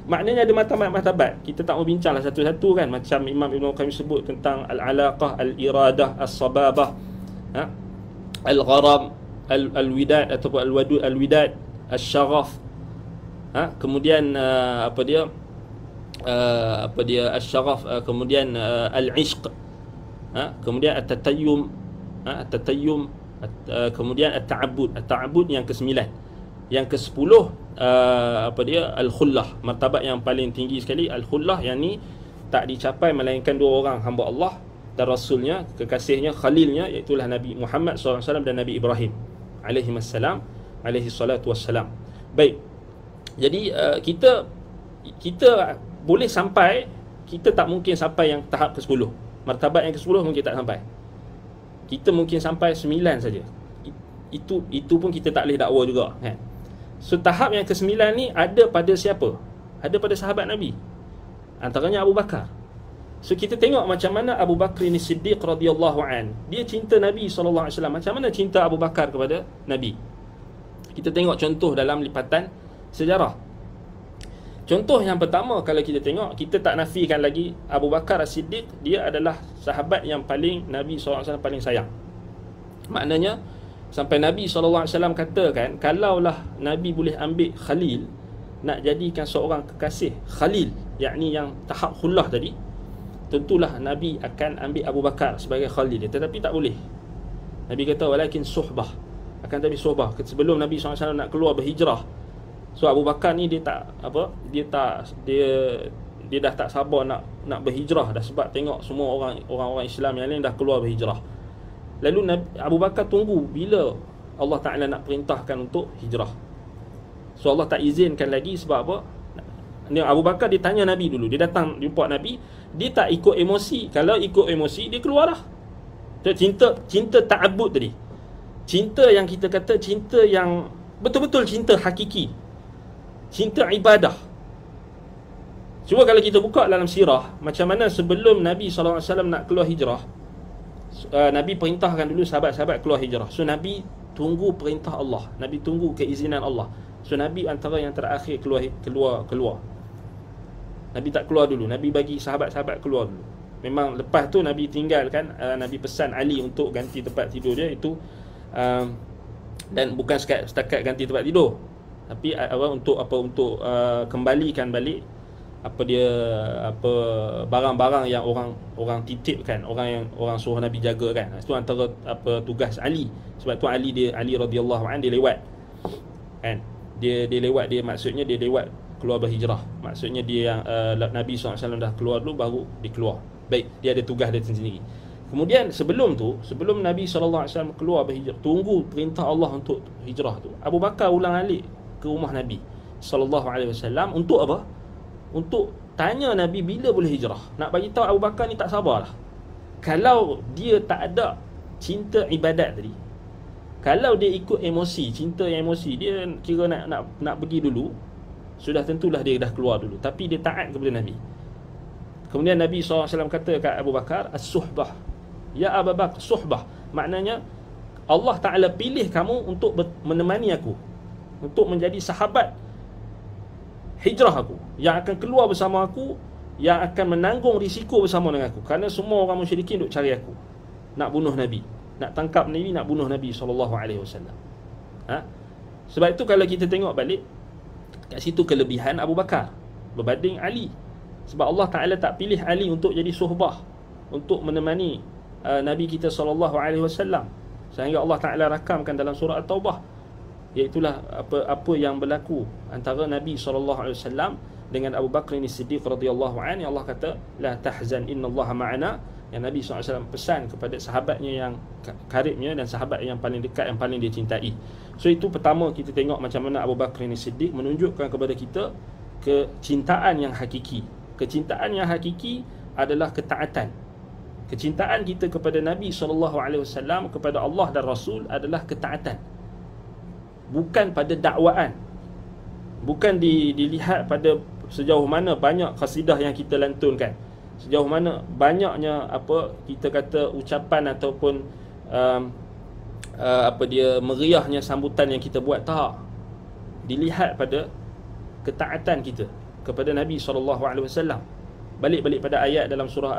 Maknanya ada martabat-martabat. Kita tak mau bincanglah satu-satu kan. Macam Imam Ibn Qayyim sebut tentang al-alaqah, al-iradah, as-sababah, al-gharam, al-widad ataupun al-wadud, al-widad, al-syaghaf. Kemudian al-syaghaf, kemudian al-ishq, kemudian at-tatayyum, kemudian at-ta'abbud. At-ta'abbud yang ke-9. Yang ke-10 al-khullah, martabat yang paling tinggi sekali, al-khullah, yang ni tak dicapai melainkan dua orang, hamba Allah dan Rasulnya, kekasihnya, khalilnya, iaitulah Nabi Muhammad SAW dan Nabi Ibrahim alaihi salatu wassalam. Baik. Jadi kita boleh sampai, kita tak mungkin sampai yang tahap ke-10. Martabat yang ke-10 mungkin tak sampai. Kita mungkin sampai 9 saja. Itu pun kita tak boleh dakwa juga kan. So tahap yang ke-9 ni ada pada siapa? Ada pada sahabat Nabi, antaranya Abu Bakar. So kita tengok macam mana Abu Bakar ni Siddiq radhiyallahu an, dia cinta Nabi SAW. Macam mana cinta Abu Bakar kepada Nabi? Kita tengok contoh dalam lipatan sejarah. Contoh yang pertama, kalau kita tengok, kita tak nafikan lagi Abu Bakar As-Siddiq, dia adalah sahabat yang paling Nabi SAW paling sayang. Maknanya sampai Nabi SAW katakan, kalaulah Nabi boleh ambil Khalil, nak jadikan seorang kekasih Khalil, yakni yang tahap khullah tadi, tentulah Nabi akan ambil Abu Bakar sebagai Khalil dia. Tetapi tak boleh. Nabi kata walakin suhbah, akan tapi suhbah. Sebelum Nabi SAW nak keluar berhijrah, so Abu Bakar ni dia dah tak sabar nak berhijrah dah, sebab tengok semua orang-orang Islam yang lain dah keluar berhijrah. Lalu Abu Bakar tunggu bila Allah Ta'ala nak perintahkan untuk hijrah. So Allah tak izinkan lagi, sebab apa? Ni Abu Bakar dia tanya Nabi dulu. Dia datang jumpa Nabi, dia tak ikut emosi. Kalau ikut emosi, dia keluar dah. Cinta ta'abbud tadi, cinta yang kita kata cinta yang betul-betul cinta hakiki, cinta ibadah. Cuba kalau kita buka dalam sirah, macam mana sebelum Nabi SAW nak keluar hijrah, Nabi perintahkan dulu sahabat-sahabat keluar hijrah. So Nabi tunggu perintah Allah, Nabi tunggu keizinan Allah. So Nabi antara yang terakhir keluar. Nabi tak keluar dulu, Nabi bagi sahabat-sahabat keluar dulu. Memang lepas tu Nabi tinggalkan, Nabi pesan Ali untuk ganti tempat tidur dia itu, dan bukan setakat ganti tempat tidur, tapi untuk kembalikan balik barang-barang yang orang titipkan, orang suruh Nabi jaga kan. Itu antara tugas Ali. Sebab tu Ali radhiyallahu anhu dia lewat kan. Dia lewat, dia maksudnya dia lewat keluar berhijrah. Maksudnya dia yang Nabi SAW dah keluar dulu baru dia keluar. Baik, dia ada tugas dia sendiri. Kemudian sebelum Nabi SAW keluar berhijrah, tunggu perintah Allah untuk hijrah tu, Abu Bakar ulang alik ke rumah Nabi SAW untuk apa? Untuk tanya Nabi bila boleh hijrah. Nak bagi tahu Abu Bakar ni tak sabarlah. Kalau dia tak ada cinta ibadat tadi, kalau dia ikut emosi, cinta yang emosi, dia kira nak pergi dulu, sudah tentulah dia dah keluar dulu. Tapi dia taat kepada Nabi. Kemudian Nabi SAW kata kat Abu Bakar, as-suhbah, ya Abu Bakar, suhbah. Maknanya Allah Ta'ala pilih kamu untuk menemani aku, untuk menjadi sahabat hijrah aku, yang akan keluar bersama aku, yang akan menanggung risiko bersama dengan aku. Kerana semua orang musyrikin duk cari aku, nak bunuh Nabi, nak tangkap Nabi, nak bunuh Nabi SAW. Sebab itu kalau kita tengok balik kat situ kelebihan Abu Bakar berbanding Ali. Sebab Allah Ta'ala tak pilih Ali untuk jadi suhbah, untuk menemani Nabi kita SAW, sehingga Allah Ta'ala rakamkan dalam surah At-Taubah, iaitulah apa yang berlaku antara Nabi SAW dengan Abu Bakr As-Siddiq radhiyallahu anhu. Allah kata, la tahzan innallaha ma'ana. Yang Nabi SAW pesan kepada sahabatnya yang karibnya dan sahabat yang paling dekat, yang paling dia cintai. So itu pertama, kita tengok macam mana Abu Bakr As-Siddiq menunjukkan kepada kita kecintaan yang hakiki. Kecintaan yang hakiki adalah ketaatan. Kecintaan kita kepada Nabi SAW, kepada Allah dan Rasul adalah ketaatan, bukan pada dakwaan. Bukan dilihat pada sejauh mana banyak qasidah yang kita lantunkan, sejauh mana banyaknya kita kata ucapan ataupun meriahnya sambutan yang kita buat. Tak. Dilihat pada ketaatan kita kepada Nabi SAW. Balik pada ayat dalam surah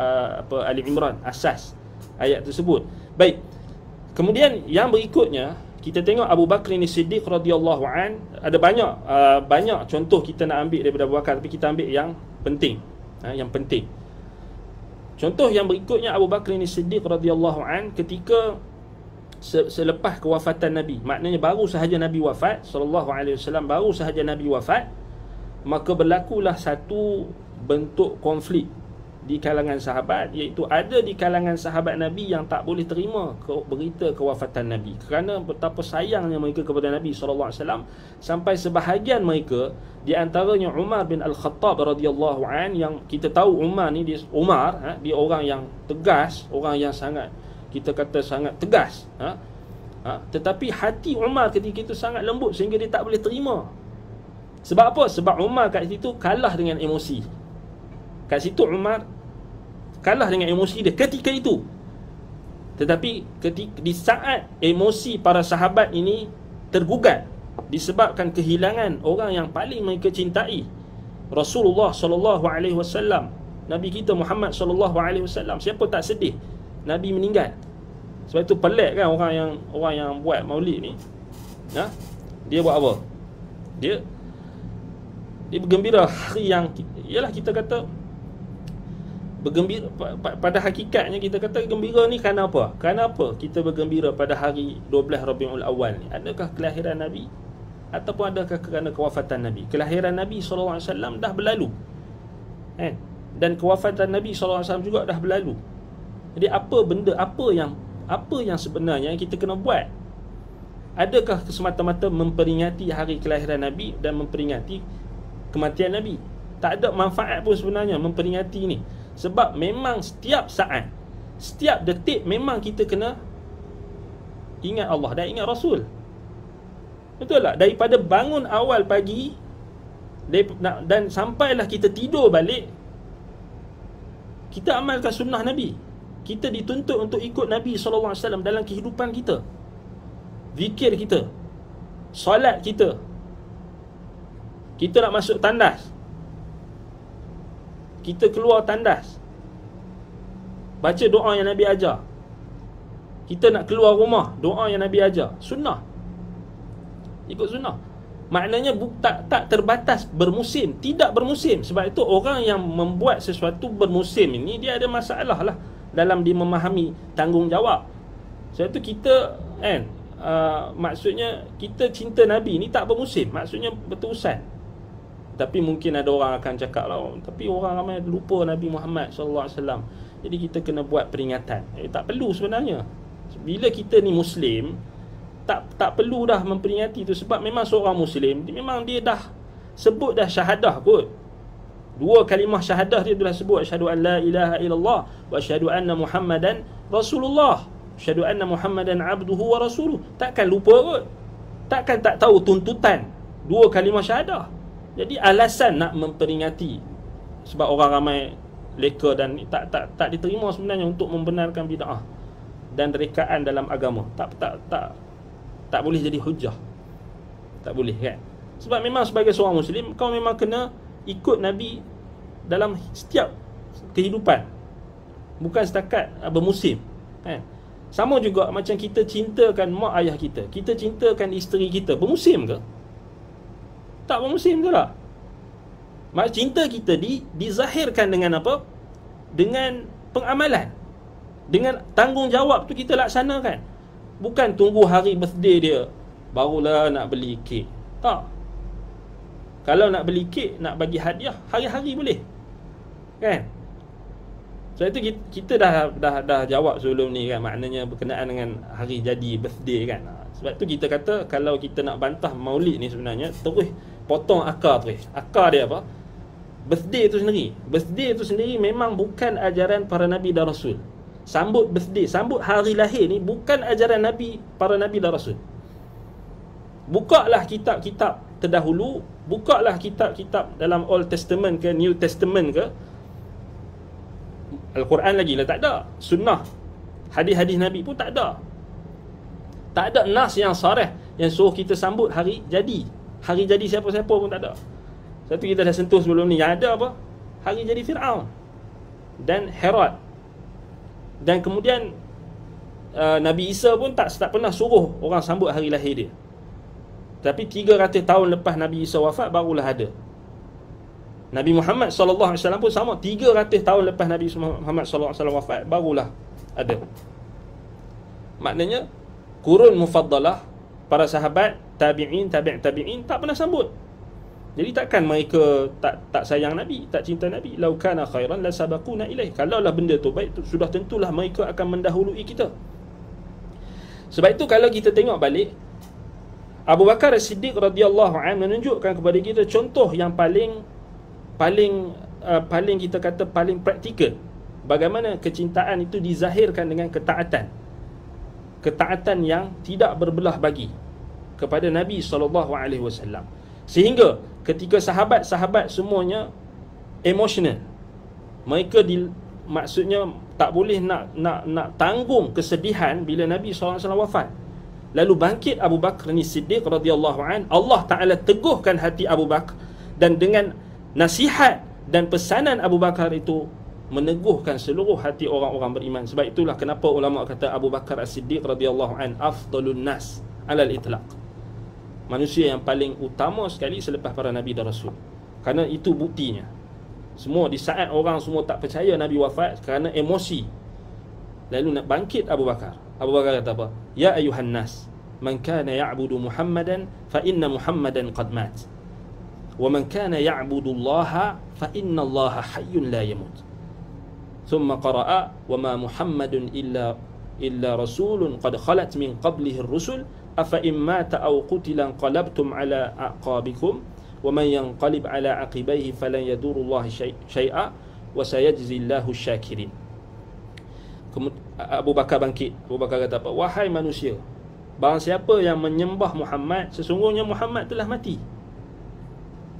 Ali Imran, asas ayat tersebut. Baik. Kemudian yang berikutnya, kita tengok Abu Bakr As-Siddiq radhiyallahu an. Ada banyak contoh kita nak ambil daripada Abu Bakar, tapi kita ambil yang penting. Yang penting. Contoh yang berikutnya, Abu Bakr As-Siddiq radhiyallahu an ketika selepas kewafatan Nabi, maknanya baru sahaja Nabi wafat sallallahu alaihi wasallam, baru sahaja Nabi wafat, maka berlakulah satu bentuk konflik di kalangan sahabat, iaitu ada di kalangan sahabat Nabi yang tak boleh terima berita kewafatan Nabi, kerana betapa sayangnya mereka kepada Nabi SAW, sampai sebahagian mereka, di antaranya Umar bin Al-Khattab radhiyallahu an, yang kita tahu Umar ni, dia orang yang tegas, orang yang sangat, kita kata sangat tegas, tetapi hati Umar ketika itu sangat lembut sehingga dia tak boleh terima. Sebab apa? Sebab Umar kat situ kalah dengan emosi. Kat situ Umar kalah dengan emosi dia ketika itu. Tetapi di saat emosi para sahabat ini tergugat disebabkan kehilangan orang yang paling mereka cintai, Rasulullah SAW, Nabi kita Muhammad SAW, siapa tak sedih Nabi meninggal? Sebab itu pelik kan orang yang buat maulid ni, dia buat apa? Dia bergembira hari yang, ialah kita kata bergembira, pada hakikatnya kita kata gembira ni kerana apa? Kenapa kita bergembira pada hari 12 Rabiul Awal ni? Adakah kelahiran Nabi ataupun adakah kerana kewafatan Nabi? Kelahiran Nabi SAW dah berlalu, dan kewafatan Nabi SAW juga dah berlalu. Jadi apa yang sebenarnya kita kena buat? Adakah semata-mata memperingati hari kelahiran Nabi dan memperingati kematian Nabi? Tak ada manfaat pun sebenarnya memperingati ni. Sebab memang setiap saat, setiap detik memang kita kena ingat Allah dan ingat Rasul. Betul tak? Daripada bangun awal pagi dan sampailah kita tidur balik, kita amalkan sunnah Nabi. Kita dituntut untuk ikut Nabi SAW dalam kehidupan kita, zikir kita, solat kita. Kita nak masuk tandas, kita keluar tandas, baca doa yang Nabi ajar. Kita nak keluar rumah, doa yang Nabi ajar. Sunnah. Ikut sunnah. Maknanya tak terbatas bermusim, tidak bermusim. Sebab itu orang yang membuat sesuatu bermusim ini, dia ada masalah lah dalam dia memahami tanggungjawab. Sebab itu kita maksudnya kita cinta Nabi ni tak bermusim, maksudnya berterusan. Tapi mungkin ada orang akan cakap lah, tapi orang ramai lupa Nabi Muhammad SAW, jadi kita kena buat peringatan. Tak perlu sebenarnya. Bila kita ni Muslim, tak perlu dah memperingati tu. Sebab memang seorang Muslim, memang dia dah sebut dah syahadah kot. 2 kalimah syahadah dia dah sebut, asyhadu an la ilaha illallah wa asyhadu anna Muhammadan Rasulullah, asyhadu anna Muhammadan abduhu wa rasuluh. Takkan lupa kot. Takkan tak tahu tuntutan 2 kalimah syahadah. Jadi alasan nak memperingati, sebab orang ramai leka dan tak diterima sebenarnya untuk membenarkan bid'ah dan rekaan dalam agama. Tak boleh jadi hujah. Tak boleh kan? Sebab memang sebagai seorang Muslim, kau memang kena ikut Nabi dalam setiap kehidupan, bukan setakat bermusim, kan? Sama juga macam kita cintakan mak ayah kita, kita cintakan isteri kita, bermusim ke? Tak bermusim ke tak? Maka cinta kita dizahirkan dengan apa? Dengan pengamalan, dengan tanggungjawab tu kita laksanakan. Bukan tunggu hari birthday dia barulah nak beli kek. Tak. Kalau nak beli kek, nak bagi hadiah, hari-hari boleh. Kan? So itu kita dah jawab sebelum ni kan, maknanya berkenaan dengan hari jadi birthday kan. Sebab tu kita kata kalau kita nak bantah Maulid ni sebenarnya terus potong akar terus. Akar dia apa? Birthday tu sendiri. Birthday tu sendiri memang bukan ajaran para nabi dan rasul. Sambut birthday, sambut hari lahir ni bukan ajaran nabi, para nabi dan rasul. Bukalah kitab-kitab terdahulu, bukalah kitab-kitab dalam Old Testament ke New Testament ke, Al-Quran lagi lah tak ada, sunnah, hadis-hadis Nabi pun tak ada. Tak ada nas yang sarih yang suruh kita sambut hari jadi. Hari jadi siapa-siapa pun tak ada. Satu kita dah sentuh sebelum ni. Yang ada apa? Hari jadi Fir'aun dan Herod. Dan kemudian Nabi Isa pun tak pernah suruh orang sambut hari lahir dia. Tapi 300 tahun lepas Nabi Isa wafat barulah ada. Nabi Muhammad SAW pun sama, 300 tahun lepas Nabi Muhammad SAW wafat barulah ada. Maknanya kurun mufaddalah, para sahabat, tabi'in, tabi'in tak pernah sambut. Jadi takkan mereka tak sayang Nabi, tak cinta Nabi. Lau kana khairan la sabaquna ilaih. Kalaulah benda tu baik, sudah tentulah mereka akan mendahului kita. Sebab itu kalau kita tengok balik, Abu Bakar As-Siddiq radhiyallahu anhu menunjukkan kepada kita contoh yang paling kita kata paling praktikal. Bagaimana kecintaan itu dizahirkan dengan ketaatan. Ketaatan yang tidak berbelah bagi kepada Nabi SAW. Sehingga ketika sahabat-sahabat semuanya emosional, mereka maksudnya tak boleh nak tanggung kesedihan bila Nabi SAW wafat. Lalu bangkit Abu Bakar ni Siddiq radhiyallahu an, Allah Ta'ala teguhkan hati Abu Bakar, dan dengan nasihat dan pesanan Abu Bakar itu meneguhkan seluruh hati orang-orang beriman. Sebab itulah kenapa ulama kata Abu Bakar As-Siddiq radhiyallahu an afdalun nas alal itlaq, manusia yang paling utama sekali selepas para nabi dan rasul. Kerana itu buktinya. Semua di saat orang semua tak percaya Nabi wafat kerana emosi, lalu nak bangkit Abu Bakar. Abu Bakar kata apa? Ya ayuhan nas, man kana ya'budu Muhammadan fa inna Muhammadan qad mat. Wa man kana ya'budu Allah fa inna Allah hayyun la yamut. Thumma qara'a wa ma Muhammadun illa rasulun qad khalat min qablihi ar-rusul afa in mata aw qutila qalabtum ala aqabikum wa man yanqalib ala aqibaihi falan yadurullahi syai'a wa sayajzi Allahu syakirin. Abu Bakar bangkit. Abu Bakar kata apa? Wahai manusia, barang siapa yang menyembah Muhammad, sesungguhnya Muhammad telah mati.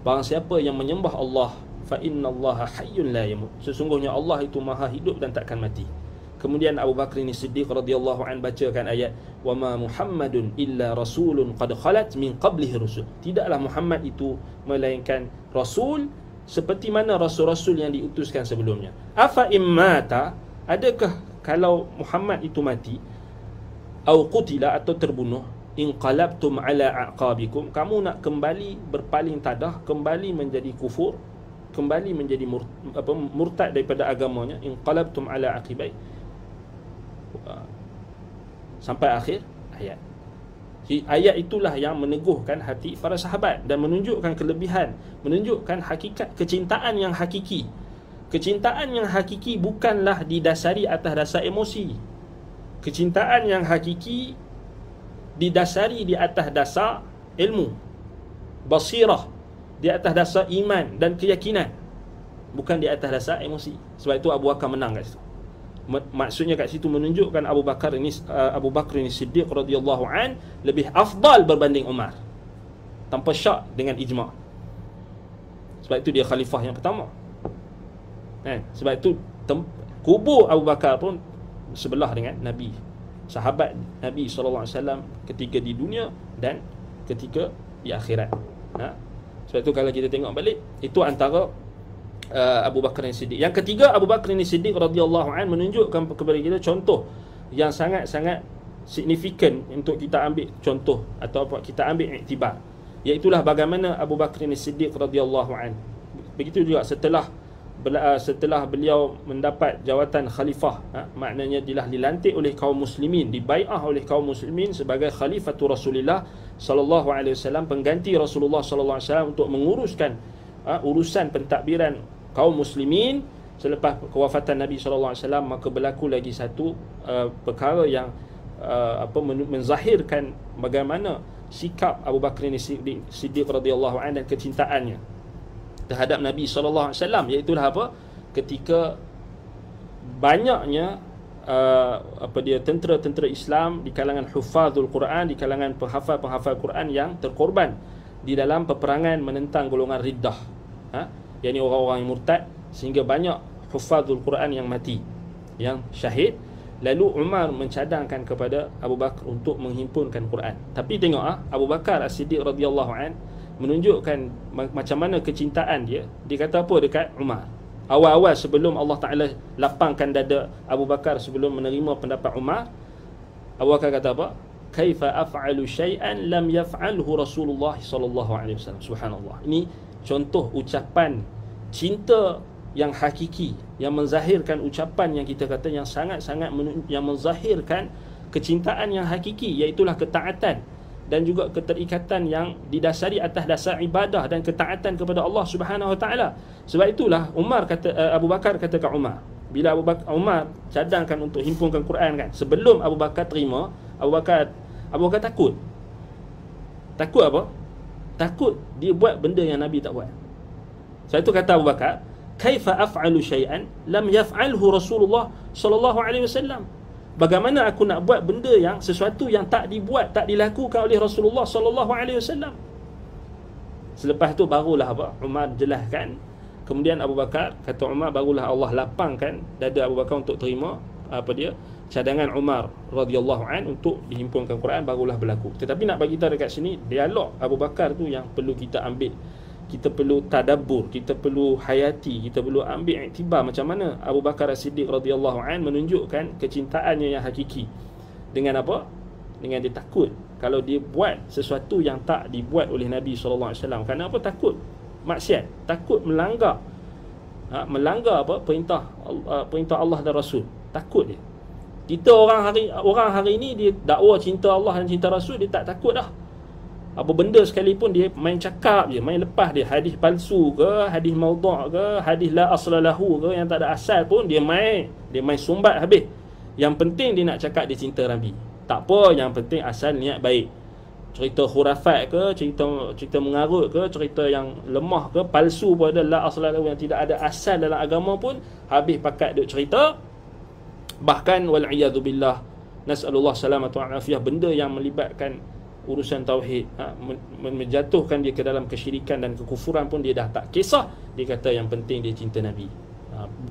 Barang siapa yang menyembah Allah, fa innallaha hayyun la yamut, sesungguhnya Allah itu maha hidup dan takkan mati. Kemudian Abu Bakar ni Siddiq radhiyallahu an bacakan ayat wa ma Muhammadun illa rasulun qad khalat min qablihi rusul. Tidaklah Muhammad itu melainkan rasul seperti mana rasul-rasul yang diutuskan sebelumnya. Afa immata, adakah kalau Muhammad itu mati, au qutila atau terbunuh, inqalabtum ala aqabikum, kamu nak kembali berpaling tadah, kembali menjadi kufur, kembali menjadi murtad daripada agamanya, inqalabtum ala aqibai, sampai akhir ayat. Ayat itulah yang meneguhkan hati para sahabat dan menunjukkan kelebihan, menunjukkan hakikat kecintaan yang hakiki. Kecintaan yang hakiki bukanlah didasari atas dasar emosi. Kecintaan yang hakiki didasari di atas dasar ilmu, basirah, di atas dasar iman dan keyakinan, bukan di atas dasar emosi. Sebab itu Abu Bakar menang kat situ. Maksudnya kat situ menunjukkan Abu Bakar ini Siddiq radhiyallahu an lebih afdal berbanding Umar, tanpa syak, dengan ijma'. Sebab itu dia khalifah yang pertama. Sebab itu kubur Abu Bakar pun sebelah dengan Nabi, sahabat Nabi SAW ketika di dunia dan ketika di akhirat. Sebab itu kalau kita tengok balik, itu antara Abu Bakar As-Siddiq. Yang ketiga, Abu Bakar As-Siddiq radhiyallahu an menunjukkan kepada kita contoh yang sangat-sangat signifikan untuk kita ambil contoh atau kita ambil iktibar, iaitulah bagaimana Abu Bakar As-Siddiq radhiyallahu an Begitu juga setelah beliau mendapat jawatan khalifah, maknanya dia dilantik oleh kaum muslimin, dibai'ah oleh kaum muslimin sebagai khalifatul Rasulullah sallallahu alaihi wasallam, pengganti Rasulullah sallallahu alaihi wasallam untuk menguruskan urusan pentadbiran kaum muslimin selepas kewafatan Nabi sallallahu alaihi wasallam. Maka berlaku lagi satu perkara yang menzahirkan bagaimana sikap Abu Bakar Siddiq radhiyallahu anhu dan kecintaannya terhadap Nabi sallallahu alaihi wasallam, iaitu apa? Ketika banyaknya tentera-tentera Islam di kalangan hufazul Quran, di kalangan penghafal Quran yang terkorban di dalam peperangan menentang golongan riddah, yakni orang-orang yang murtad, sehingga banyak hufazul Quran yang mati, yang syahid. Lalu Umar mencadangkan kepada Abu Bakar untuk menghimpunkan Quran. Tapi tengok, Abu Bakar As-Siddiq radhiyallahu an menunjukkan macam mana kecintaan dia. Dia kata apa dekat Umar? Awal-awal sebelum Allah Ta'ala lapangkan dada Abu Bakar, sebelum menerima pendapat Umar, Abu Bakar kata apa? Kaifa af'alu syai'an lam yaf'alhu Rasulullah sallallahu alaihi wasallam. Subhanallah. Ini contoh ucapan cinta yang hakiki, yang menzahirkan ucapan yang kita kata yang sangat-sangat yang menzahirkan kecintaan yang hakiki, iaitulah ketaatan dan juga keterikatan yang didasari atas dasar ibadah dan ketaatan kepada Allah Subhanahu Wa Taala. Sebab itulah Abu Bakar kata kat Umar, bila Umar cadangkan untuk himpunkan Quran kan, sebelum Abu Bakar terima, Abu Bakar takut. Takut apa? Takut dia buat benda yang Nabi tak buat. Sebab itu kata Abu Bakar, kaifa af'alu syai'an lam yaf'alhu Rasulullah sallallahu alaihi wasallam. Bagaimana aku nak buat benda yang sesuatu yang tak dibuat, tak dilakukan oleh Rasulullah sallallahu alaihi wasallam. Selepas tu barulah Umar jelaskan. Kemudian Abu Bakar, kata Umar, barulah Allah lapangkan dada Abu Bakar untuk terima cadangan Umar radhiyallahu an untuk dihimpunkan Quran, barulah berlaku. Tetapi nak bagi tahu dekat sini, dialog Abu Bakar tu yang perlu kita ambil. Kita perlu tadabbur, kita perlu hayati, kita perlu ambil iktibar macam mana Abu Bakar As-Siddiq radhiyallahu an menunjukkan kecintaannya yang hakiki. Dengan apa? Dengan dia takut kalau dia buat sesuatu yang tak dibuat oleh Nabi sallallahu alaihi wasallam. Kerana apa? Takut maksiat, takut melanggar perintah Allah dan Rasul. Takut dia. Kita orang hari ini dia dakwa cinta Allah dan cinta Rasul, dia tak takut dah. Apa benda sekalipun dia main cakap je, main lepas dia, hadis palsu ke, hadis maudhu' ke, hadis la aslalahu ke, yang tak ada asal pun dia main sumbat habis. Yang penting dia nak cakap dia cinta Nabi. Tak apa, yang penting asal niat baik. Cerita khurafat ke, cerita mengarut ke, cerita yang lemah ke, palsu pun ada, la aslalahu, yang tidak ada asal dalam agama pun habis pakat duk cerita. Bahkan wal-iyadhu billah, nas'alullah salamatu wa afiyah, benda yang melibatkan urusan tauhid, menjatuhkan dia ke dalam kesyirikan dan kekufuran pun dia dah tak kisah. Dia kata yang penting dia cinta Nabi.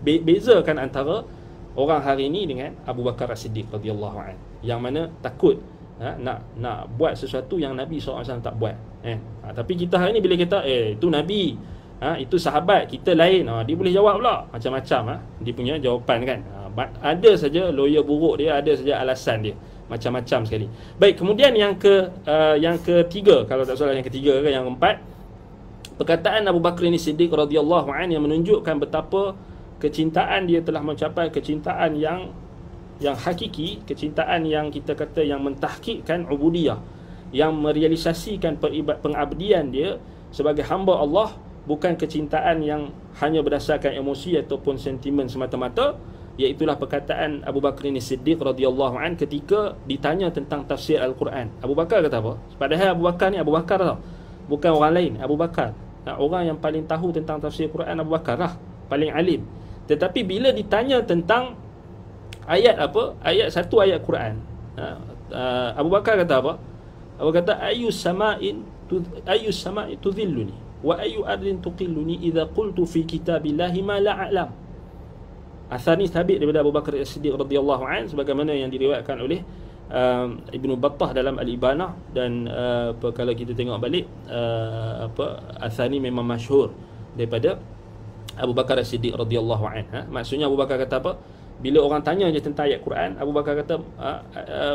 Bezakan antara orang hari ini dengan Abu Bakar As-Siddiq radhiyallahu anhu, yang mana takut nak buat sesuatu yang Nabi SAW tak buat. Tapi kita hari ini bila kita itu Nabi, itu sahabat, kita lain, dia boleh jawab pula macam-macam. Dia punya jawapan kan, ada saja lawyer buruk dia, ada saja alasan dia, macam-macam sekali. Baik, kemudian yang ketiga, kalau tak salah yang ketiga ke yang keempat, perkataan Abu Bakar Siddiq radhiyallahu anhu yang menunjukkan betapa kecintaan dia telah mencapai kecintaan yang hakiki, kecintaan yang kita kata yang mentahqiqkan ubudiyah, yang merealisasikan pengabdian dia sebagai hamba Allah, bukan kecintaan yang hanya berdasarkan emosi ataupun sentimen semata-mata. Iaitulah perkataan Abu Bakar Siddiq radhiyallahu an ketika ditanya tentang tafsir Al-Quran. Abu Bakar kata apa? Padahal Abu Bakar ni Abu Bakar tau, bukan orang lain. Abu Bakar, orang yang paling tahu tentang tafsir Quran, Abu Bakar lah, paling alim. Tetapi bila ditanya tentang ayat satu ayat Quran, Abu Bakar kata apa? Abu kata ayu sama'in tudhilluni wa ayu ardin tuqilluni idza qultu fi kitabillahi ma la a'lam. Asar ni sabit daripada Abu Bakar As-Siddiq radhiyallahu an, sebagaimana yang diriwayatkan oleh Ibnu Battah dalam Al-Ibanah. Dan kalau kita tengok balik, asar ni memang masyhur daripada Abu Bakar As-Siddiq radhiyallahu an. Maksudnya Abu Bakar kata apa? Bila orang tanya je tentang ayat Quran, Abu Bakar kata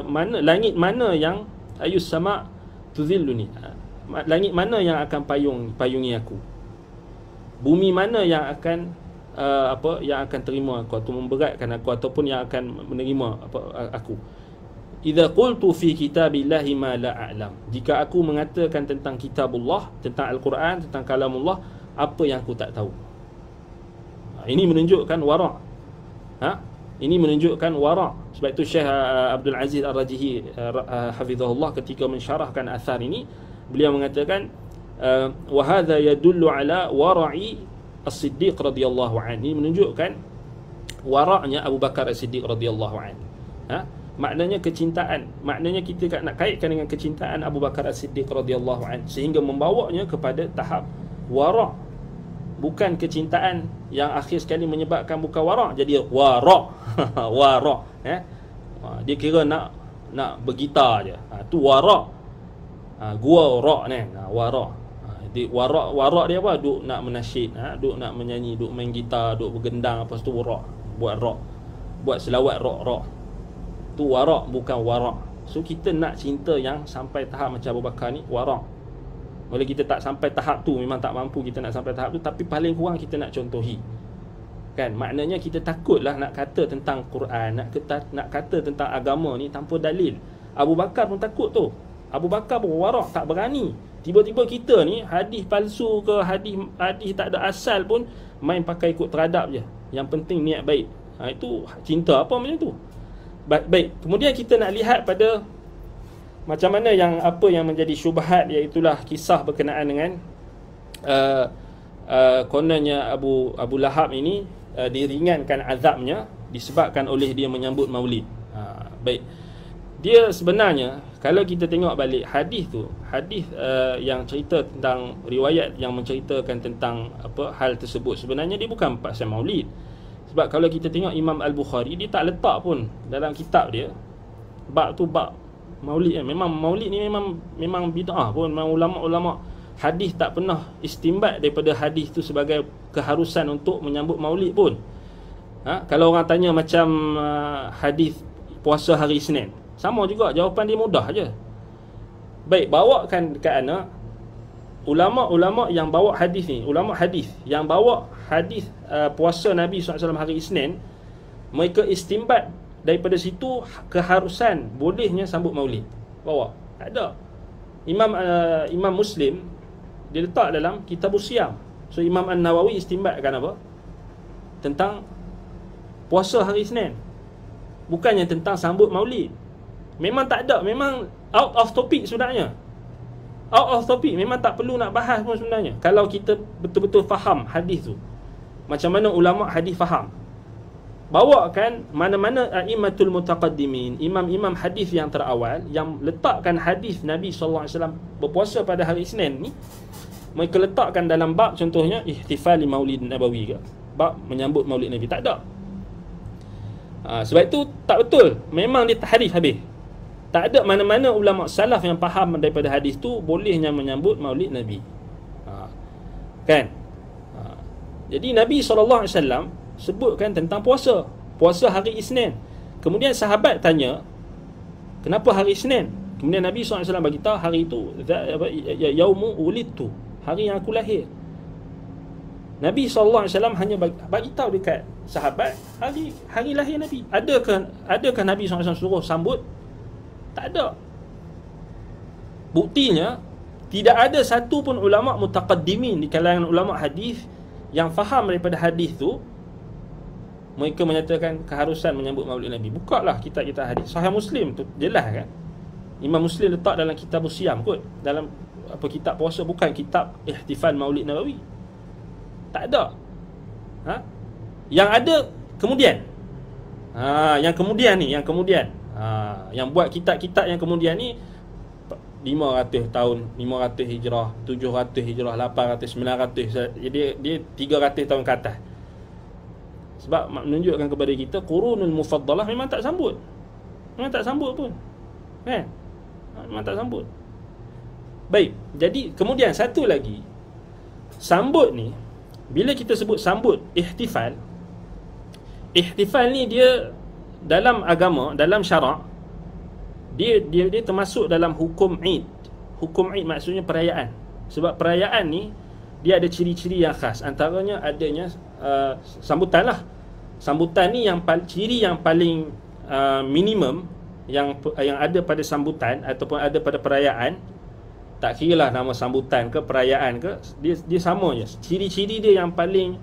mana langit mana yang ayus sama tuzilluni, langit mana yang akan payungi aku. Bumi mana yang akan yang akan terima aku atau memberatkan aku ataupun yang akan menerima aku. Idza qultu fi kitabillahi ma la a'lam. Jika aku mengatakan tentang kitabullah, tentang Al-Quran, tentang kalamullah, apa yang aku tak tahu. Ini menunjukkan wara'. Ini menunjukkan wara'. Sebab itu Syekh Abdul Aziz Ar-Rajihi hafizahullah ketika mensyarahkan asar ini, beliau mengatakan wa hadza yadullu ala wara'i As-Siddiq radhiyallahu anhu. Ini menunjukkan wara'nya Abu Bakar As-Siddiq radhiyallahu anhu. Maknanya kecintaan, maknanya kita nak kaitkan dengan kecintaan Abu Bakar As-Siddiq radhiyallahu anhu sehingga membawanya kepada tahap wara'. Bukan kecintaan yang akhir sekali menyebabkan bukan wara', jadi wara'. Wara', dia kira nak bergitar je. Tu wara'. Gua ra' ni, wara'. Wara' dia apa? Duk nak menasyid, duk nak menyanyi, duk main gitar, duk bergendang, apa tu ra'. Buat ra'. Buat selawat ra'. Tu wara', bukan wara'. So kita nak cinta yang sampai tahap macam Abu Bakar ni, wara'. Bila kita tak sampai tahap tu, memang tak mampu kita nak sampai tahap tu, tapi paling kurang kita nak contohi. Kan, maknanya kita takutlah nak kata tentang Quran, nak kata tentang agama ni tanpa dalil. Abu Bakar pun takut tu. Abu Bakar pun wara', tak berani. Tiba-tiba kita ni hadis palsu ke hadis tak ada asal pun main pakai ikut teradap je. Yang penting niat baik. Itu cinta apa macam tu? Baik. Kemudian kita nak lihat pada macam mana apa yang menjadi syubhat, iaitulah kisah berkenaan dengan kononnya Abu Lahab ini diringankan azabnya disebabkan oleh dia menyambut Maulid. Baik. Dia sebenarnya kalau kita tengok balik hadis tu, yang cerita tentang riwayat yang menceritakan tentang hal tersebut, sebenarnya dia bukan pasal Maulid. Sebab kalau kita tengok Imam Al-Bukhari, dia tak letak pun dalam kitab dia bab tu bab Maulid. Memang Maulid ni memang bid'ah pun. Memang ulama-ulama hadis tak pernah istimbat daripada hadis tu sebagai keharusan untuk menyambut Maulid pun. Kalau orang tanya macam hadis puasa hari Isnin, sama juga, jawapan dia mudah je. Baik, bawakan dekat anak ulama-ulama yang bawa hadis ni, ulama hadis yang bawa hadis puasa Nabi SAW hari Isnin, mereka istimbat daripada situ keharusan bolehnya sambut Maulid. Bawa, tak ada. Imam Muslim dia letak dalam Kitabus Siyam. So Imam An-Nawawi istimbatkan apa? Tentang puasa hari Isnin, bukannya tentang sambut Maulid. Memang tak ada, memang out of topic sebenarnya. Out of topic, memang tak perlu nak bahas pun sebenarnya. Kalau kita betul-betul faham hadis tu, macam mana ulama hadis faham. Bawakan mana-mana a'immatul mutaqaddimin, imam-imam hadis yang terawal yang letakkan hadis Nabi SAW berpuasa pada hari Isnin ni, mereka letakkan dalam bab contohnya ihtifali Maulid Nabawi ke, bab menyambut Maulid Nabi. Tak ada. Sebab itu tak betul. Memang dia hadis habis. Tak ada mana-mana ulama salaf yang faham daripada hadis tu bolehnya menyambut Maulid Nabi. Kan? Jadi Nabi SAW sebutkan tentang puasa hari Isnin. Kemudian sahabat tanya, kenapa hari Isnin? Kemudian Nabi SAW beritahu hari itu yaumu ulidtu, hari yang aku lahir. Nabi SAW hanya beritahu dekat sahabat hari lahir Nabi. Adakah Nabi SAW suruh sambut? Tak ada. Buktinya tidak ada satu pun ulama mutaqaddimin di kalangan ulama hadis yang faham daripada hadis tu mereka menyatakan keharusan menyambut Maulid Nabi. Bukalah kitab-kitab hadis. Sahih Muslim tu jelas kan. Imam Muslim letak dalam Kitabus Siyam kot, dalam kitab puasa, bukan kitab ihtifal Maulid Nabawi. Tak ada. Yang ada kemudian. Yang kemudian. Yang buat kitab-kitab yang kemudian ni 500 tahun, 500 hijrah, 700 hijrah, 800, 900. Jadi dia 300 tahun ke atas. Sebab menunjukkan kepada kita qurunul mufaddalah memang tak sambut. Memang tak sambut pun. Kan? Memang tak sambut. Baik, jadi kemudian satu lagi, sambut ni, bila kita sebut sambut ihtifal ni dia dalam agama, dalam syarak, dia termasuk dalam hukum Eid. Hukum Eid maksudnya perayaan. Sebab perayaan ni dia ada ciri-ciri yang khas. Antaranya adanya sambutan lah. Sambutan ni ciri yang paling minimum yang ada pada sambutan ataupun ada pada perayaan. Tak kira lah nama sambutan ke perayaan ke, dia sama je. Ciri-ciri dia yang paling